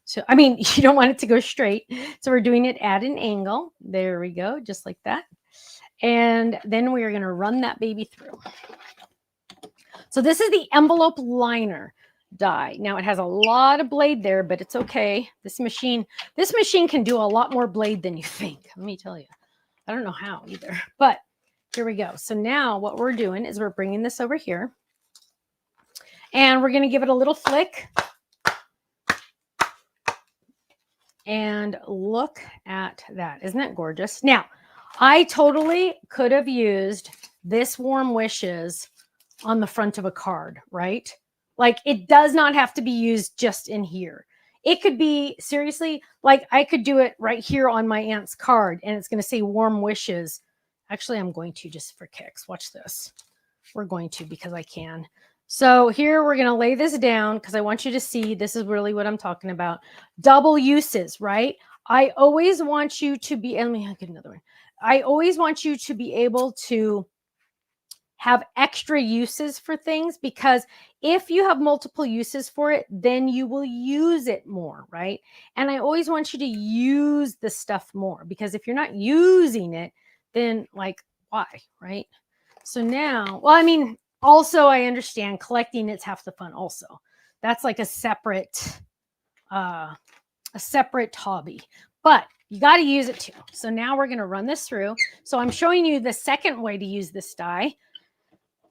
So, I mean, you don't want it to go straight. So we're doing it at an angle. There we go, just like that. And then we are going to run that baby through. So this is the envelope liner die. Now it has a lot of blade there, but it's okay. This machine can do a lot more blade than you think. Let me tell you. I don't know how either, but here we go. So now what we're doing is we're bringing this over here and we're going to give it a little flick. And look at that. Isn't that gorgeous? Now, I totally could have used this warm wishes on the front of a card, right? Like it does not have to be used just in here. It could be seriously, like I could do it right here on my aunt's card and it's going to say warm wishes. Actually, I'm going to just for kicks. Watch this. We're going to because I can. So here we're going to lay this down because I want you to see this is really what I'm talking about. Double uses, right? I always want you to be, and let me get another one. I always want you to be able to have extra uses for things, because if you have multiple uses for it, then you will use it more, right? And I always want you to use the stuff more, because if you're not using it, then like, why, right? So now, well, I mean, also I understand collecting it's half the fun also. That's like a separate hobby, but you got to use it too. So now we're going to run this through. So I'm showing you the second way to use this die,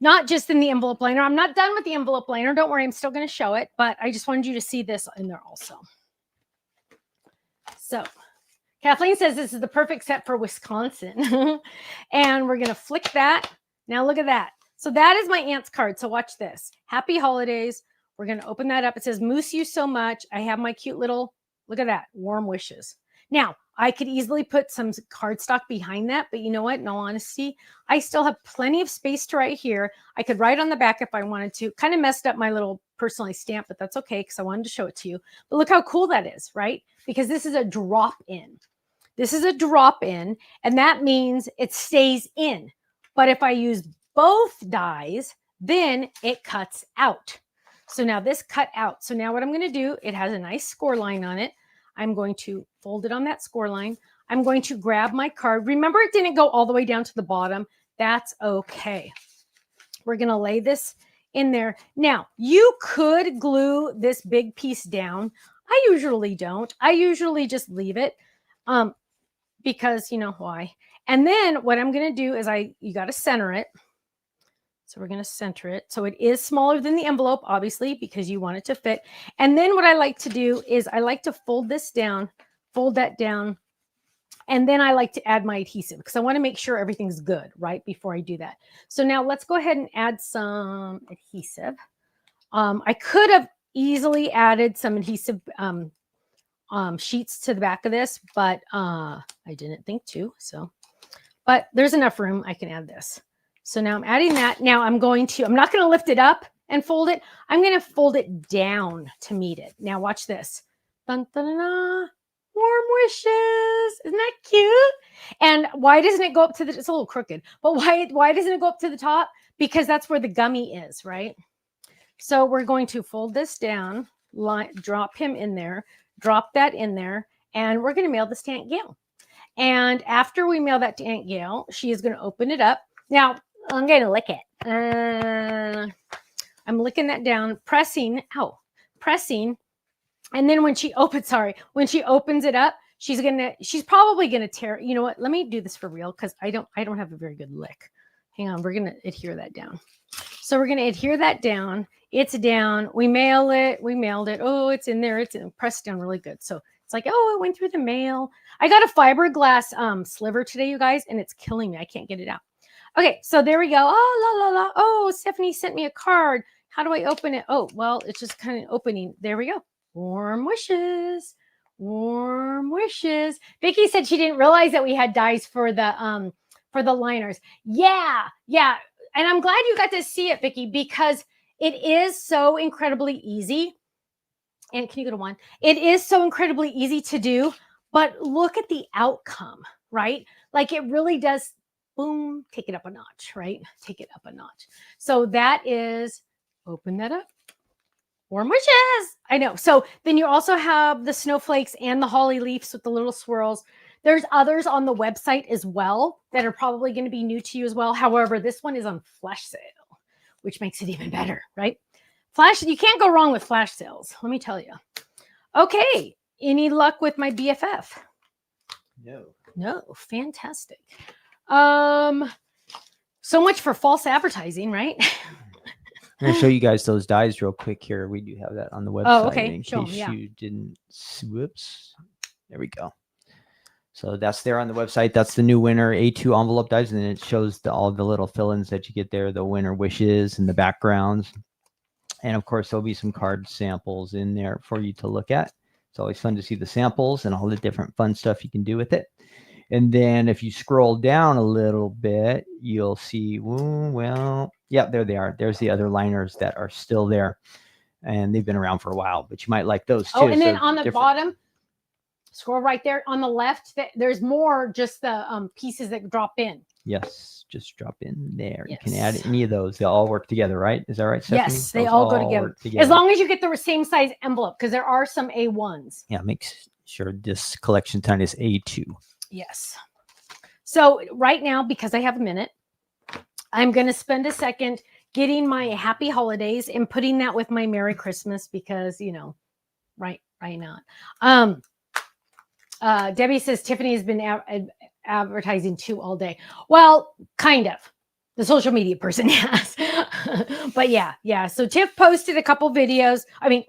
not just in the envelope liner. I'm not done with the envelope liner. Don't worry, I'm still going to show it, but I just wanted you to see this in there also. So Kathleen says this is the perfect set for Wisconsin. And we're going to flick that. Now look at that. So that is my aunt's card. So watch this. Happy holidays. We're going to open that up. It says, Moose you so much. I have my cute little, look at that, warm wishes. Now, I could easily put some cardstock behind that, but you know what? In all honesty, I still have plenty of space to write here. I could write on the back if I wanted to. Kind of messed up my little personally stamp, but that's okay because I wanted to show it to you. But look how cool that is, right? Because this is a drop in. This is a drop in, and that means it stays in. But if I use both dies, then it cuts out. So now this cut out. So now what I'm going to do, it has a nice score line on it. I'm going to fold it on that score line. I'm going to grab my card. Remember, it didn't go all the way down to the bottom. That's okay. We're going to lay this in there. Now, you could glue this big piece down. I usually don't. I usually just leave it because you know why. And then what I'm going to do is you got to center it. So we're going to center it. So it is smaller than the envelope, obviously, because you want it to fit. And then what I like to do is I like to fold this down, fold that down. And then I like to add my adhesive because I want to make sure everything's good right before I do that. So now let's go ahead and add some adhesive. I could have easily added some adhesive sheets to the back of this, but I didn't think to. But there's enough room. I can add this. So now I'm adding that. Now I'm not going to lift it up and fold it. I'm going to fold it down to meet it. Now watch this. Dun, dun, dun, dun. Warm wishes. Isn't that cute? And why doesn't it go up to it's a little crooked, but why doesn't it go up to the top? Because that's where the gummy is, right? So we're going to fold this down, drop him in there, drop that in there, and we're going to mail this to Aunt Gail. And after we mail that to Aunt Gail, she is going to open it up. Now, I'm going to lick it. I'm licking that down, pressing. And then when she opens it up, she's probably going to tear. You know what? Let me do this for real because I don't have a very good lick. Hang on. We're going to adhere that down. So we're going to adhere that down. It's down. We mailed it. Oh, it's in there. It's pressed down really good. So it's like, oh, it went through the mail. I got a fiberglass sliver today, you guys, and it's killing me. I can't get it out. Okay, so there we go. Oh, la, la, la. Oh, Stephanie sent me a card. How do I open it? Oh, well, it's just kind of opening. There we go. Warm wishes. Warm wishes. Vicki said she didn't realize that we had dies for the liners. Yeah. And I'm glad you got to see it, Vicki, because it is so incredibly easy. And can you go to one? It is so incredibly easy to do, but look at the outcome, right? Like it really does, boom, take it up a notch, right? Take it up a notch. So that is, open that up. Warm wishes. I know. So then you also have the snowflakes and the holly leaves with the little swirls. There's others on the website as well that are probably going to be new to you as well. However, this one is on flash sale, which makes it even better, right? You can't go wrong with flash sales. Let me tell you. Okay. Any luck with my BFF? No. Fantastic. So much for false advertising, right? I'm going to show you guys those dies real quick here. We do have that on the website. Oh, okay. In Show case 'em, yeah. you didn't. Whoops. There we go. So that's there on the website. That's the new winner A2 envelope dies. And then it shows all the little fill-ins that you get there, the winner wishes and the backgrounds. And of course, there'll be some card samples in there for you to look at. It's always fun to see the samples and all the different fun stuff you can do with it. And then if you scroll down a little bit, you'll see, well, yeah, there they are. There's the other liners that are still there. And they've been around for a while, but you might like those too. Oh, and then on the bottom, scroll right there on the left, there's more just the pieces that drop in. Yes, just drop in there. You can add Yes. any of those. They all work together, right? Is that right, Stephanie? Yes, they Those all go together. work together. As long as you get the same size envelope, because there are some A1s. Yeah, make sure this collection time is A2. Yes. So right now, because I have a minute, I'm going to spend a second getting my happy holidays and putting that with my Merry Christmas because, right not. Debbie says Tiffany has been advertising too all day. Well, kind of. The social media person has. But yeah. So Tiff posted a couple videos. I mean,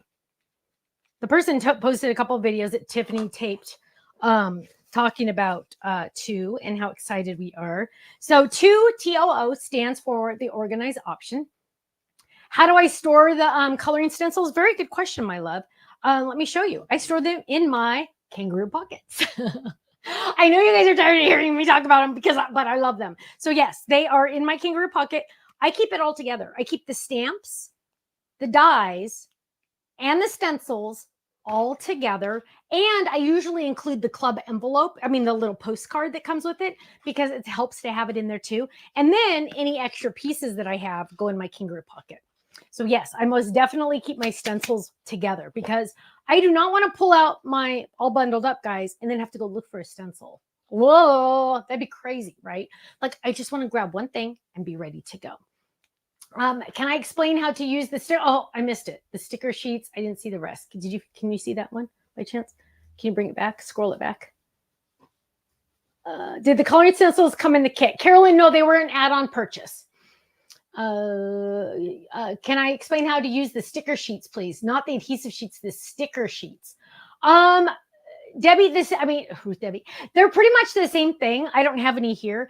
the person posted a couple videos that Tiffany taped talking about 2 and how excited we are. So 2 TOO stands for the organized option. How do I store the coloring stencils? Very good question, my love. Let me show you. I store them in my kangaroo pockets. I know you guys are tired of hearing me talk about them but I love them. So yes, they are in my kangaroo pocket. I keep it all together. I keep the stamps, the dies, and the stencils all together. And I usually include the club envelope. I mean, the little postcard that comes with it, because it helps to have it in there too. And then any extra pieces that I have go in my kangaroo pocket. So yes, I most definitely keep my stencils together because I do not want to pull out my all bundled up, guys, and then have to go look for a stencil. Whoa, that'd be crazy, right? Like, I just want to grab one thing and be ready to go. Can I explain how to use the sticker? Oh, I missed it. The sticker sheets. I didn't see the rest. Can you see that one by chance? Can you bring it back? Scroll it back. Did the coloring stencils come in the kit? Carolyn, no, they were an add-on purchase. Can I explain how to use the sticker sheets, please? Not the adhesive sheets, the sticker sheets. Debbie, who's Debbie? They're pretty much the same thing. I don't have any here.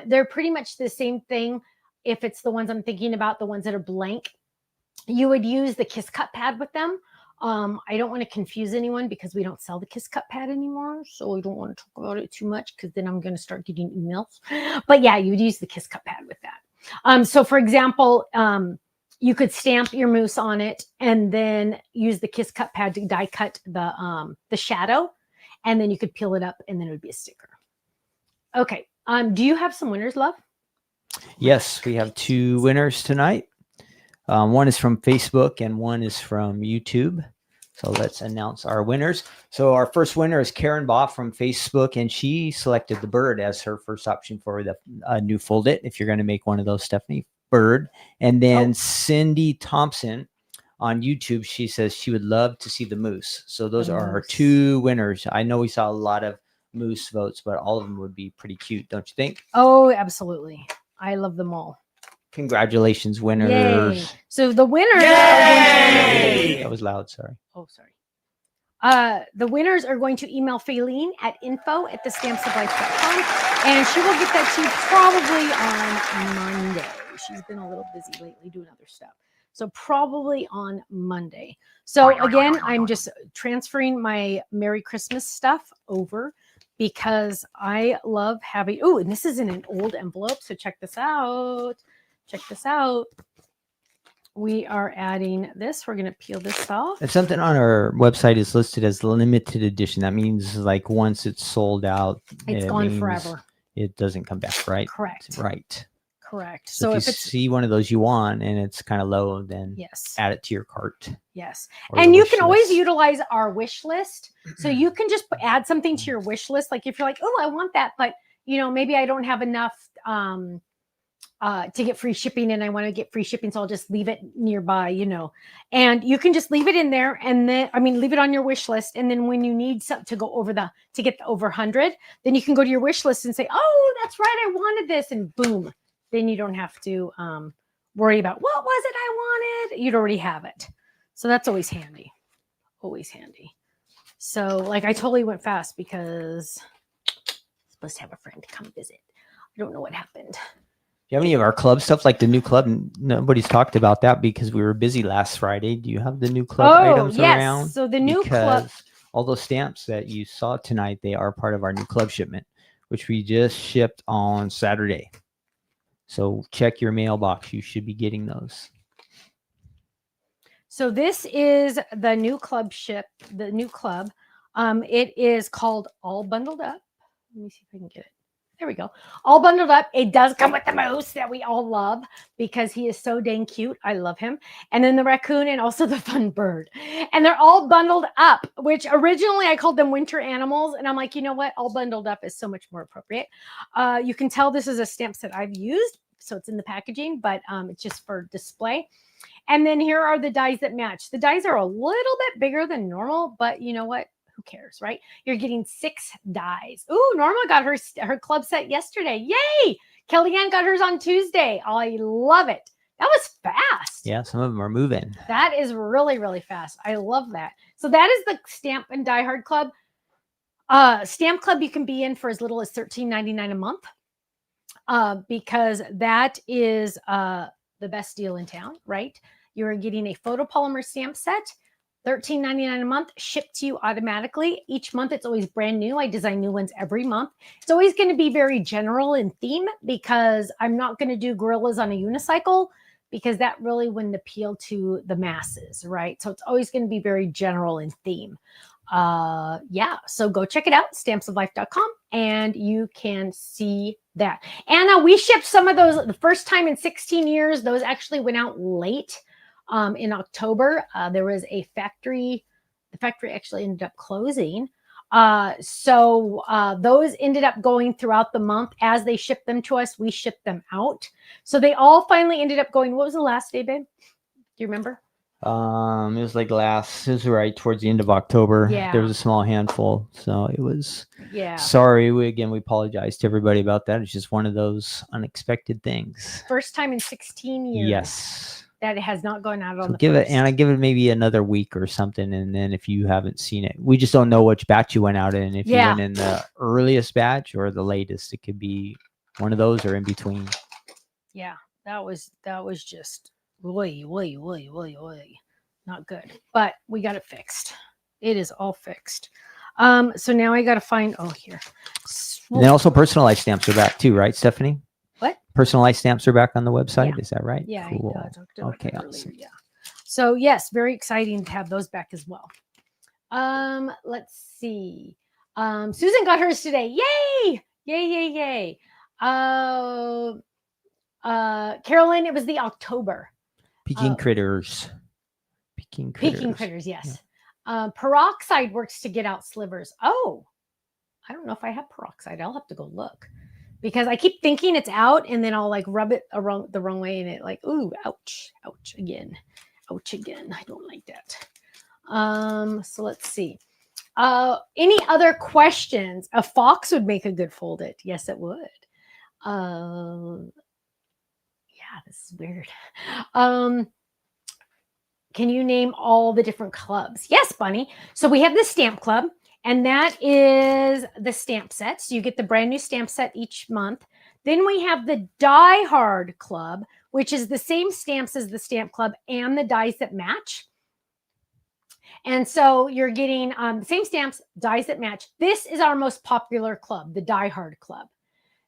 They're pretty much the same thing. If it's the ones I'm thinking about, the ones that are blank, you would use the Kiss Cut pad with them. I don't want to confuse anyone because we don't sell the Kiss Cut pad anymore. So I don't want to talk about it too much because then I'm going to start getting emails. But yeah, you would use the Kiss Cut pad with that. So for example, you could stamp your moose on it and then use the Kiss Cut pad to die cut the shadow. And then you could peel it up and then it would be a sticker. Okay. Do you have some winners, love? Yes, we have 2 winners tonight. One is from Facebook and one is from YouTube. So let's announce our winners. So our first winner is Karen Boff from Facebook, and she selected the bird as her first option for the new Fold It. If you're going to make one of those, Stephanie, bird. And then Cindy Thompson on YouTube, she says she would love to see the moose. So those are our 2 winners. I know we saw a lot of moose votes, but all of them would be pretty cute, don't you think? Oh, absolutely. I love them all. Congratulations, winners. Yay. So the winners That was loud, sorry. Oh, sorry. The winners are going to email Faylene at info@thestampsoflife.com, and she will get that to you probably on Monday. She's been a little busy lately doing other stuff. So probably on Monday. So again, I'm just transferring my Merry Christmas stuff over because I love having, oh, and this is in an old envelope. So check this out. Check this out. We are adding this. We're going to peel this off. If something on our website is listed as limited edition, that means like once it's sold out, It's gone forever. It doesn't come back, right? Correct. Right. Correct. So if you see one of those you want and it's kind of low, then yes, add it to your cart. Yes. And you can always utilize our wish list. So you can just add something to your wish list. Like if you're like, oh, I want that, but maybe I don't have enough to get free shipping and I want to get free shipping. So I'll just leave it nearby, and you can just leave it in there and then, leave it on your wish list. And then when you need something to go over to get the over 100, then you can go to your wish list and say, oh, that's right. I wanted this. And boom, then you don't have to worry about what was it I wanted. You'd already have it. So that's always handy. Always handy. So like I totally went fast because I'm supposed to have a friend to come visit. I don't know what happened. Do you have any of our club stuff, like the new club? Nobody's talked about that because we were busy last Friday. Do you have the new club items around? So the new club, all those stamps that you saw tonight, they are part of our new club shipment, which we just shipped on Saturday. So check your mailbox. You should be getting those. So this is the new club the new club. It is called All Bundled Up. Let me see if I can get it. There we go. All bundled up. It does come with the moose that we all love because he is so dang cute. I love him. And then the raccoon and also the fun bird. And they're all bundled up, which originally I called them winter animals. And I'm like, you know what? All bundled up is so much more appropriate. You can tell this is a stamp set I've used. So it's in the packaging, but it's just for display. And then here are the dies that match. The dies are a little bit bigger than normal, but you know what? Who cares, right? You're getting 6 dies. Ooh, Norma got her club set yesterday. Yay! Kellyanne got hers on Tuesday. I love it. That was fast. Yeah, some of them are moving. That is really, really fast. I love that. So that is the Stamp and Die Hard Club. Stamp Club you can be in for as little as $13.99 a month because that is the best deal in town, right? You're getting a photopolymer stamp set. $13.99 a month, shipped to you automatically. Each month, it's always brand new. I design new ones every month. It's always going to be very general in theme because I'm not going to do gorillas on a unicycle because that really wouldn't appeal to the masses, right? So it's always going to be very general in theme. Yeah, so go check it out, stampsoflife.com, and you can see that. Anna, we shipped some of those the first time in 16 years. Those actually went out late. In October, there was a factory. The factory actually ended up closing. So those ended up going throughout the month. As they shipped them to us, we shipped them out. So they all finally ended up going. What was the last day, babe? Do you remember? It was like it was right towards the end of October. Yeah. There was a small handful. So it was, Yeah. sorry. We apologize to everybody about that. It's just one of those unexpected things. First time in 16 years. Yes. That it has not gone out on So the give first. it, and I give it maybe another week or something. And then if you haven't seen it, we just don't know which batch you went out in. If you went in the earliest batch or the latest, it could be one of those or in between. Yeah, that was just not good. But we got it fixed. It is all fixed. So now I got to find. Oh, here. And then also personalized stamps are back too, right, Stephanie? What? Personalized stamps are back on the website. Yeah. Is that right? Yeah. Cool. I talked about Okay. that earlier, Awesome. yeah. So yes, very exciting to have those back as well. Let's see. Susan got hers today. Yay! Yay! Carolyn, it was the October. Peking critters. Peking critters, yes. Yeah. Peroxide works to get out slivers. Oh, I don't know if I have peroxide. I'll have to go look. Because I keep thinking it's out and then I'll like rub it the wrong way and it like, ooh, ouch again. I don't like that. So let's see. Any other questions? A fox would make a good folded. Yes, it would. Yeah, this is weird. Can you name all the different clubs? Yes, Bunny. So we have the Stamp Club. And that is the stamp set. So you get the brand new stamp set each month. Then we have the Die Hard Club, which is the same stamps as the Stamp Club and the dies that match. And so you're getting the same stamps, dies that match. This is our most popular club, the Die Hard Club.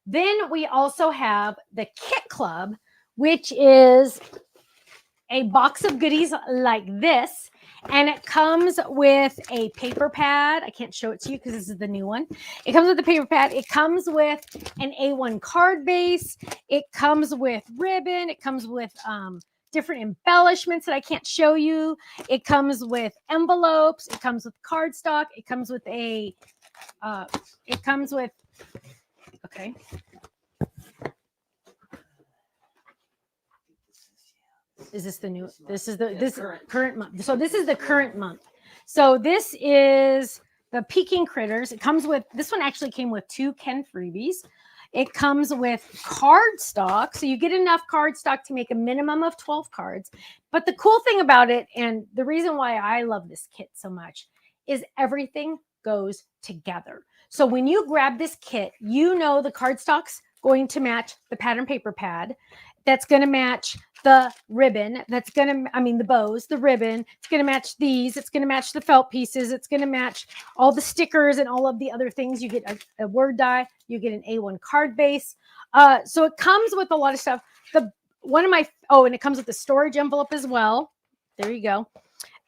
Then we also have the Kit Club, which is a box of goodies like this. And it comes with a paper pad. I can't show it to you because this is the new one. It comes with the paper pad. It comes with an A1 card base. It comes with ribbon. It comes with different embellishments that I can't show you. It comes with envelopes. It comes with cardstock. It comes with okay. Is this the new? This is the current month. So this is the current month. So this is the Peking Critters. It comes with, this one actually came with 2 Ken freebies. It comes with cardstock. So you get enough cardstock to make a minimum of 12 cards. But the cool thing about it, and the reason why I love this kit so much, is everything goes together. So when you grab this kit, you know the cardstock's going to match the pattern paper pad. That's going to match the ribbon. That's going to, the bows, the ribbon. It's going to match these. It's going to match the felt pieces. It's going to match all the stickers and all of the other things. You get a word die. You get an A1 card base. So it comes with a lot of stuff. And it comes with the storage envelope as well. There you go.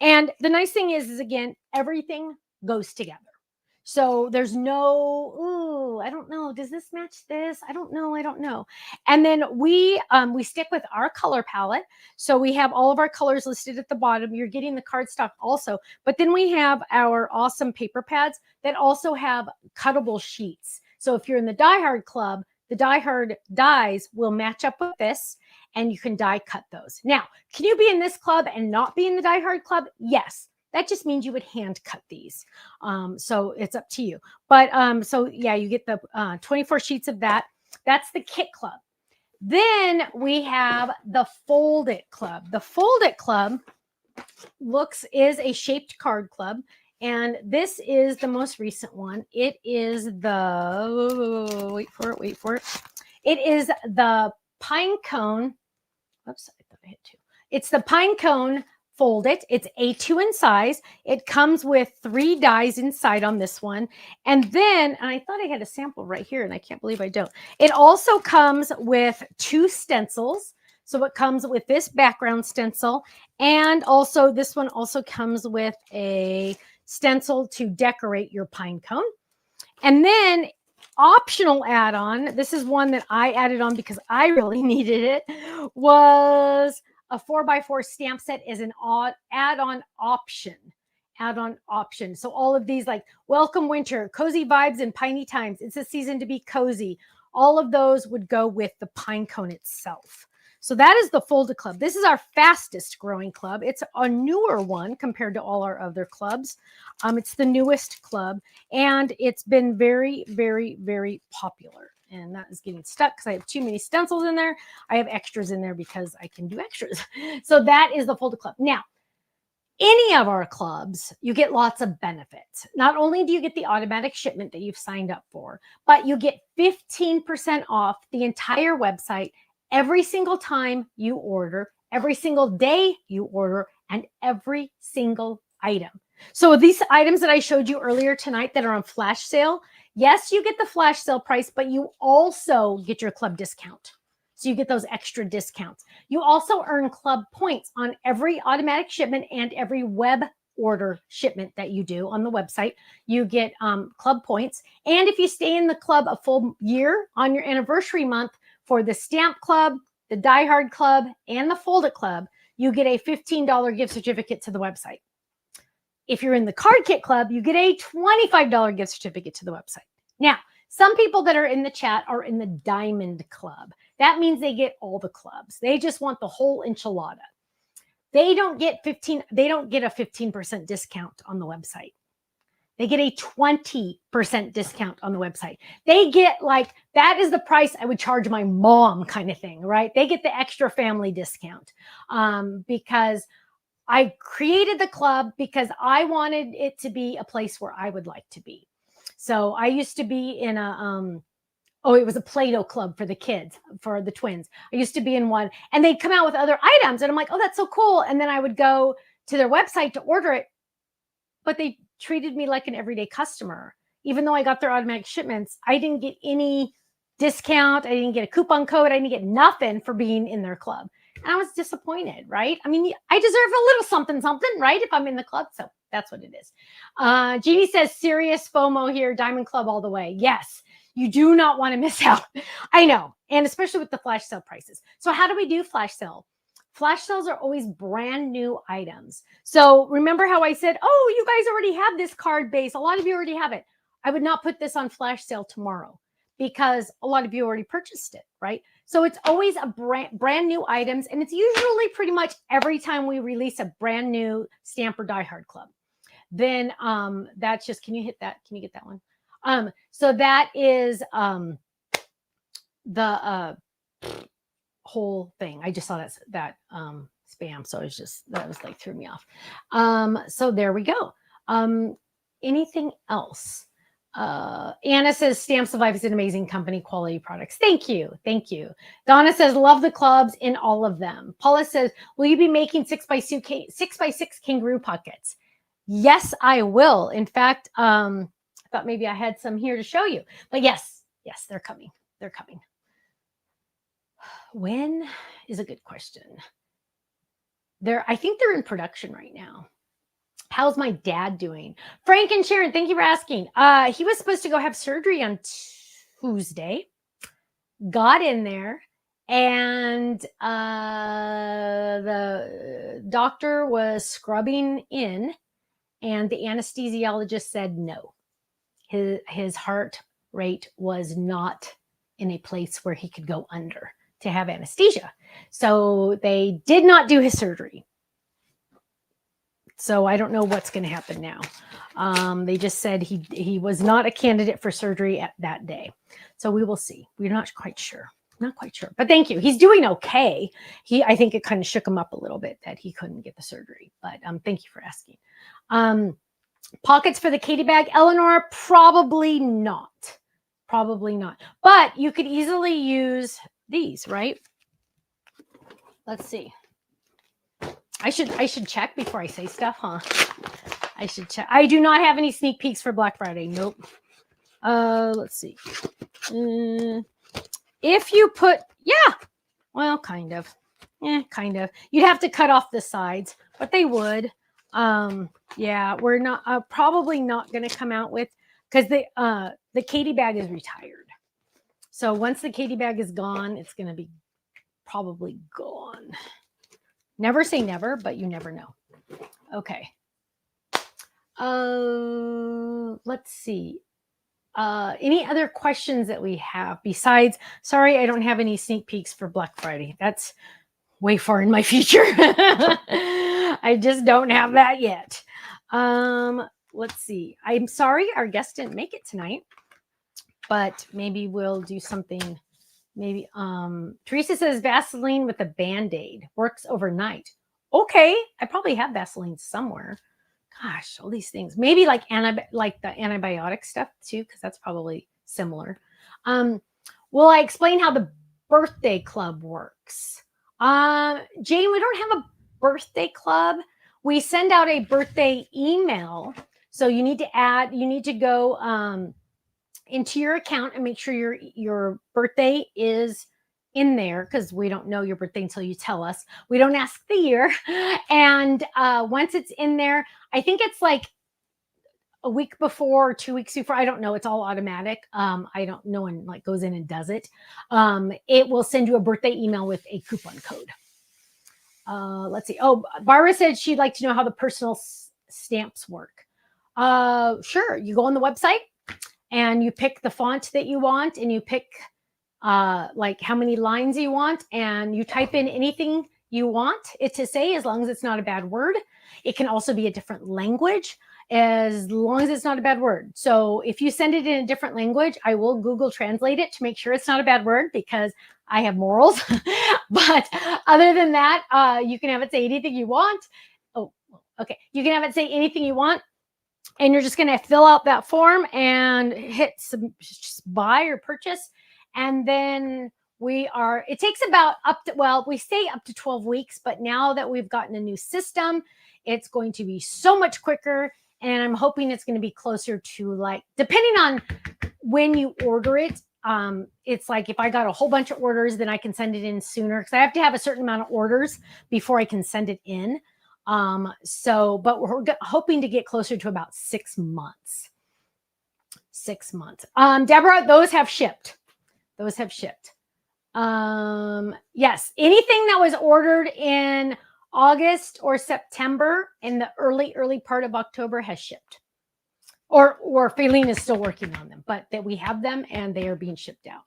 And the nice thing is again, everything goes together. So there's no, ooh, I don't know. Does this match this? I don't know. I don't know. And then we stick with our color palette. So we have all of our colors listed at the bottom. You're getting the cardstock also, but then we have our awesome paper pads that also have cuttable sheets. So if you're in the Die Hard Club, the Die Hard dies will match up with this, and you can die cut those. Now, can you be in this club and not be in the Die Hard Club? Yes. That just means you would hand cut these. So it's up to you. But so yeah, you get the 24 sheets of that. That's the kit club. Then we have the Fold It Club. The Fold It Club is a shaped card club. And this is the most recent one. It is the, wait for it. It is the Pine Cone. Oops, I thought I hit 2. It's the Pine Cone Fold It. It's A2 in size. It comes with 3 dies inside on this one. And then, and I thought I had a sample right here, and I can't believe I don't. It also comes with 2 stencils. So it comes with this background stencil. And also this one also comes with a stencil to decorate your pine cone. And then optional add-on, this is one that I added on because I really needed it, was a 4x4 stamp set as an add-on option. So all of these, like Welcome Winter, Cozy Vibes and Piney Times, It's a Season to Be Cozy, all of those would go with the pine cone itself. So that is the Fold It Club. This is our fastest growing club. It's a newer one compared to all our other clubs. It's the newest club, and it's been very, very, very popular. And that is getting stuck because I have too many stencils in there. I have extras in there because I can do extras. So that is the Fold It Club. Now, any of our clubs, you get lots of benefits. Not only do you get the automatic shipment that you've signed up for, but you get 15% off the entire website every single time you order, every single day you order, and every single item. So these items that I showed you earlier tonight that are on flash sale, yes, you get the flash sale price, but you also get your club discount. So you get those extra discounts. You also earn club points on every automatic shipment and every web order shipment that you do on the website. You get club points. And if you stay in the club a full year on your anniversary month for the Stamp Club, the Die Hard Club, and the Fold It Club, you get a $15 gift certificate to the website. If you're in the Card Kit Club, you get a $25 gift certificate to the website. Now, some people that are in the chat are in the Diamond Club. That means they get all the clubs. They just want the whole enchilada. They don't get a 15% discount on the website. They get a 20% discount on the website. They get like, that is the price I would charge my mom kind of thing, right? They get the extra family discount because I created the club because I wanted it to be a place where I would like to be. So I used to be in it was a Play-Doh club for the kids, for the twins. I used to be in one, and they'd come out with other items, and I'm like, oh, that's so cool. And then I would go to their website to order it, but they treated me like an everyday customer. Even though I got their automatic shipments, I didn't get any discount. I didn't get a coupon code. I didn't get nothing for being in their club. And I was disappointed, right? I mean, I deserve a little something, right? If I'm in the club. So that's what it is. Jeannie says, serious FOMO here. Diamond Club all the way. Yes, you do not want to miss out. I know. And especially with the flash sale prices. So how do we do flash sale? Flash sales are always brand new items. So remember how I said, oh, you guys already have this card base. A lot of you already have it. I would not put this on flash sale tomorrow because a lot of you already purchased it, right? So it's always a brand new items. And it's usually pretty much every time we release a brand new Stamp or Die Hard Club. Then that's just, can you hit that? Can you get that one? So that is the whole thing. I just saw that spam. So it's just, that was like threw me off. So there we go. Anything else? Anna says Stamp Survive is an amazing company, quality products. Thank you. Thank you. Donna says, love the clubs in all of them. Paula says, will you be making 6x6 kangaroo pockets? Yes, I will. In fact, I thought maybe I had some here to show you, but yes, they're coming. They're coming. When is a good question. I think they're in production right now. How's my dad doing? Frank and Sharon, thank you for asking. He was supposed to go have surgery on Tuesday. Got in there, and the doctor was scrubbing in, and the anesthesiologist said no. His heart rate was not in a place where he could go under to have anesthesia. So they did not do his surgery. So I don't know what's going to happen now. They just said he was not a candidate for surgery at that day. So we will see. We're not quite sure. Not quite sure. But thank you. He's doing okay. I think it kind of shook him up a little bit that he couldn't get the surgery. But thank you for asking. Pockets for the Katie bag, Eleanor? Probably not. Probably not. But you could easily use these, right? Let's see. I should check before I say stuff, huh? I should check. I do not have any sneak peeks for Black Friday. Nope. Let's see. If you put, yeah, well, kind of. Kind of. You'd have to cut off the sides, but they would. Yeah, we're not probably not going to come out with, because the Katie bag is retired. So once the Katie bag is gone, it's going to be probably gone. Never say never, but you never know. Okay. Let's see. Any other questions that we have besides, sorry, I don't have any sneak peeks for Black Friday. That's way far in my future. I just don't have that yet. Let's see. I'm sorry our guest didn't make it tonight, but maybe we'll do something. Maybe Teresa says Vaseline with a Band-Aid works overnight. Okay, I probably have Vaseline somewhere. Gosh, all these things. Maybe like the antibiotic stuff too, because that's probably similar. Will I explain how the birthday club works? Jane, we don't have a birthday club. We send out a birthday email. So you need to go into your account and make sure your birthday is in there, because we don't know your birthday until you tell us. We don't ask the year. And once it's in there, I think it's like a week before or 2 weeks before. I don't know. It's all automatic. I don't know, and like goes in and does it. It will send you a birthday email with a coupon code. Let's see. Oh, Barbara said she'd like to know how the personal stamps work. Sure. You go on the website and you pick the font that you want, and you pick like how many lines you want, and you type in anything you want it to say, as long as it's not a bad word. It can also be a different language, as long as it's not a bad word. So if you send it in a different language, I will Google translate it to make sure it's not a bad word, because I have morals. But other than that, you can have it say anything you want. Oh, okay. You can have it say anything you want. And you're just going to fill out that form and hit buy or purchase. And then it takes about we say up to 12 weeks, but now that we've gotten a new system, it's going to be so much quicker. And I'm hoping it's going to be closer to, like, depending on when you order it. It's like if I got a whole bunch of orders, then I can send it in sooner, because I have to have a certain amount of orders before I can send it in. But we're hoping to get closer to about 6 months. 6 months. Deborah, those have shipped. Yes. Anything that was ordered in August or September in the early part of October has shipped. Or Faylene is still working on them, but that we have them and they are being shipped out.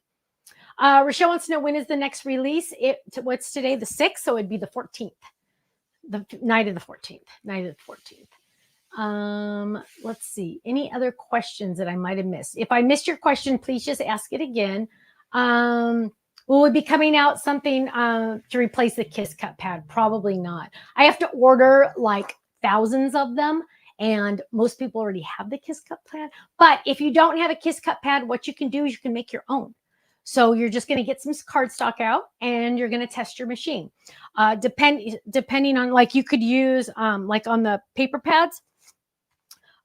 Rochelle wants to know, when is the next release? What's today? The 6th, so it'd be the 14th. The night of the 14th. Let's see. Any other questions that I might have missed? If I missed your question, please just ask it again. Will we be coming out something to replace the Kiss Cut pad? Probably not. I have to order like thousands of them, and most people already have the Kiss Cut pad. But if you don't have a Kiss Cut pad, what you can do is you can make your own. So you're just going to get some cardstock out, and you're going to test your machine. Depending on, like, you could use, like on the paper pads,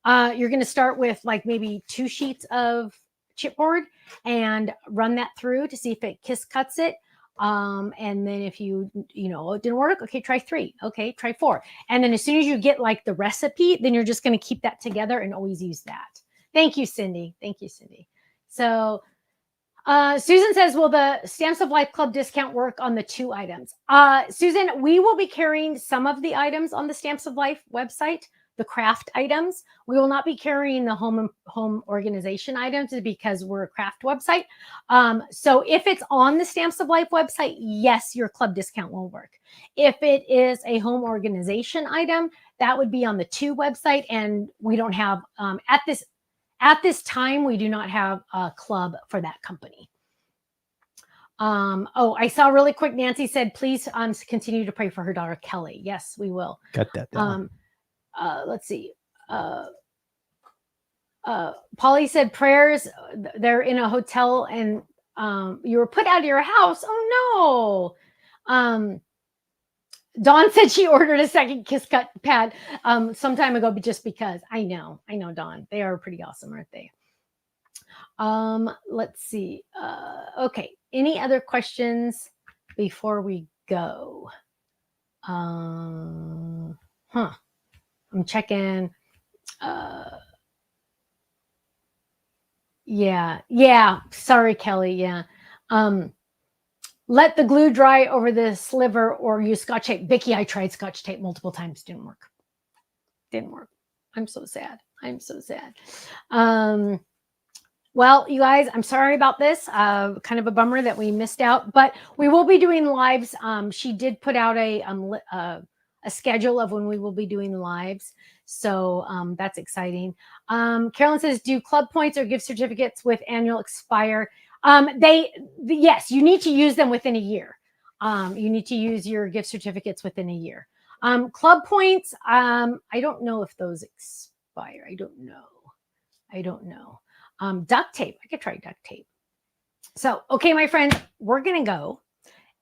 you're going to start with like maybe 2 sheets of chipboard and run that through to see if it Kiss Cuts it. And then if you it didn't work, okay, try 3. Okay, try 4. And then as soon as you get like the recipe, then you're just going to keep that together and always use that. Thank you, Cindy. Thank you, Cindy. So Susan says, will the Stamps of Life Club discount work on the 2 items? Susan, we will be carrying some of the items on the Stamps of Life website, the craft items. We will not be carrying the home organization items because we're a craft website. So if it's on the Stamps of Life website, yes, your club discount will work. If it is a home organization item, that would be on the 2 website, and we don't have at this time, we do not have a club for that company. I saw really quick. Nancy said, please continue to pray for her daughter, Kelly. Yes, we will. Got that down. Let's see. Polly said prayers. They're in a hotel and you were put out of your house. Oh no. Dawn said she ordered a second kiss cut pad some time ago, but just because. I know, Dawn. They are pretty awesome, aren't they? Let's see. Okay. Any other questions before we go? I'm checking. Yeah. Sorry, Kelly. Yeah. Let the glue dry over the sliver or use Scotch tape. Vicky, I tried Scotch tape multiple times. Didn't work. I'm so sad. Well, you guys, I'm sorry about this. Kind of a bummer that we missed out, but we will be doing lives. She did put out a schedule of when we will be doing lives. So that's exciting. Carolyn says, do club points or gift certificates with annual expire? Yes, you need to use them within a year. You need to use your gift certificates within a year. Club points, I don't know if those expire. I don't know. Duct tape. I could try duct tape. So, okay, my friends, we're going to go.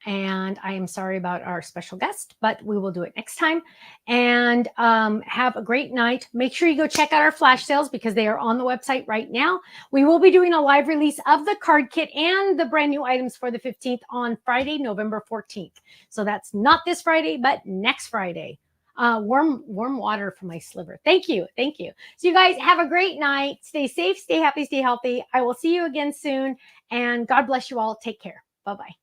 And I am sorry about our special guest, but we will do it next time. And have a great night. Make sure you go check out our flash sales because they are on the website right now. We will be doing a live release of the card kit and the brand new items for the 15th on Friday, November 14th. So that's not this Friday, but next Friday. Warm water for my sliver. Thank you. So you guys have a great night. Stay safe, stay happy, stay healthy. I will see you again soon. And God bless you all. Take care. Bye-bye.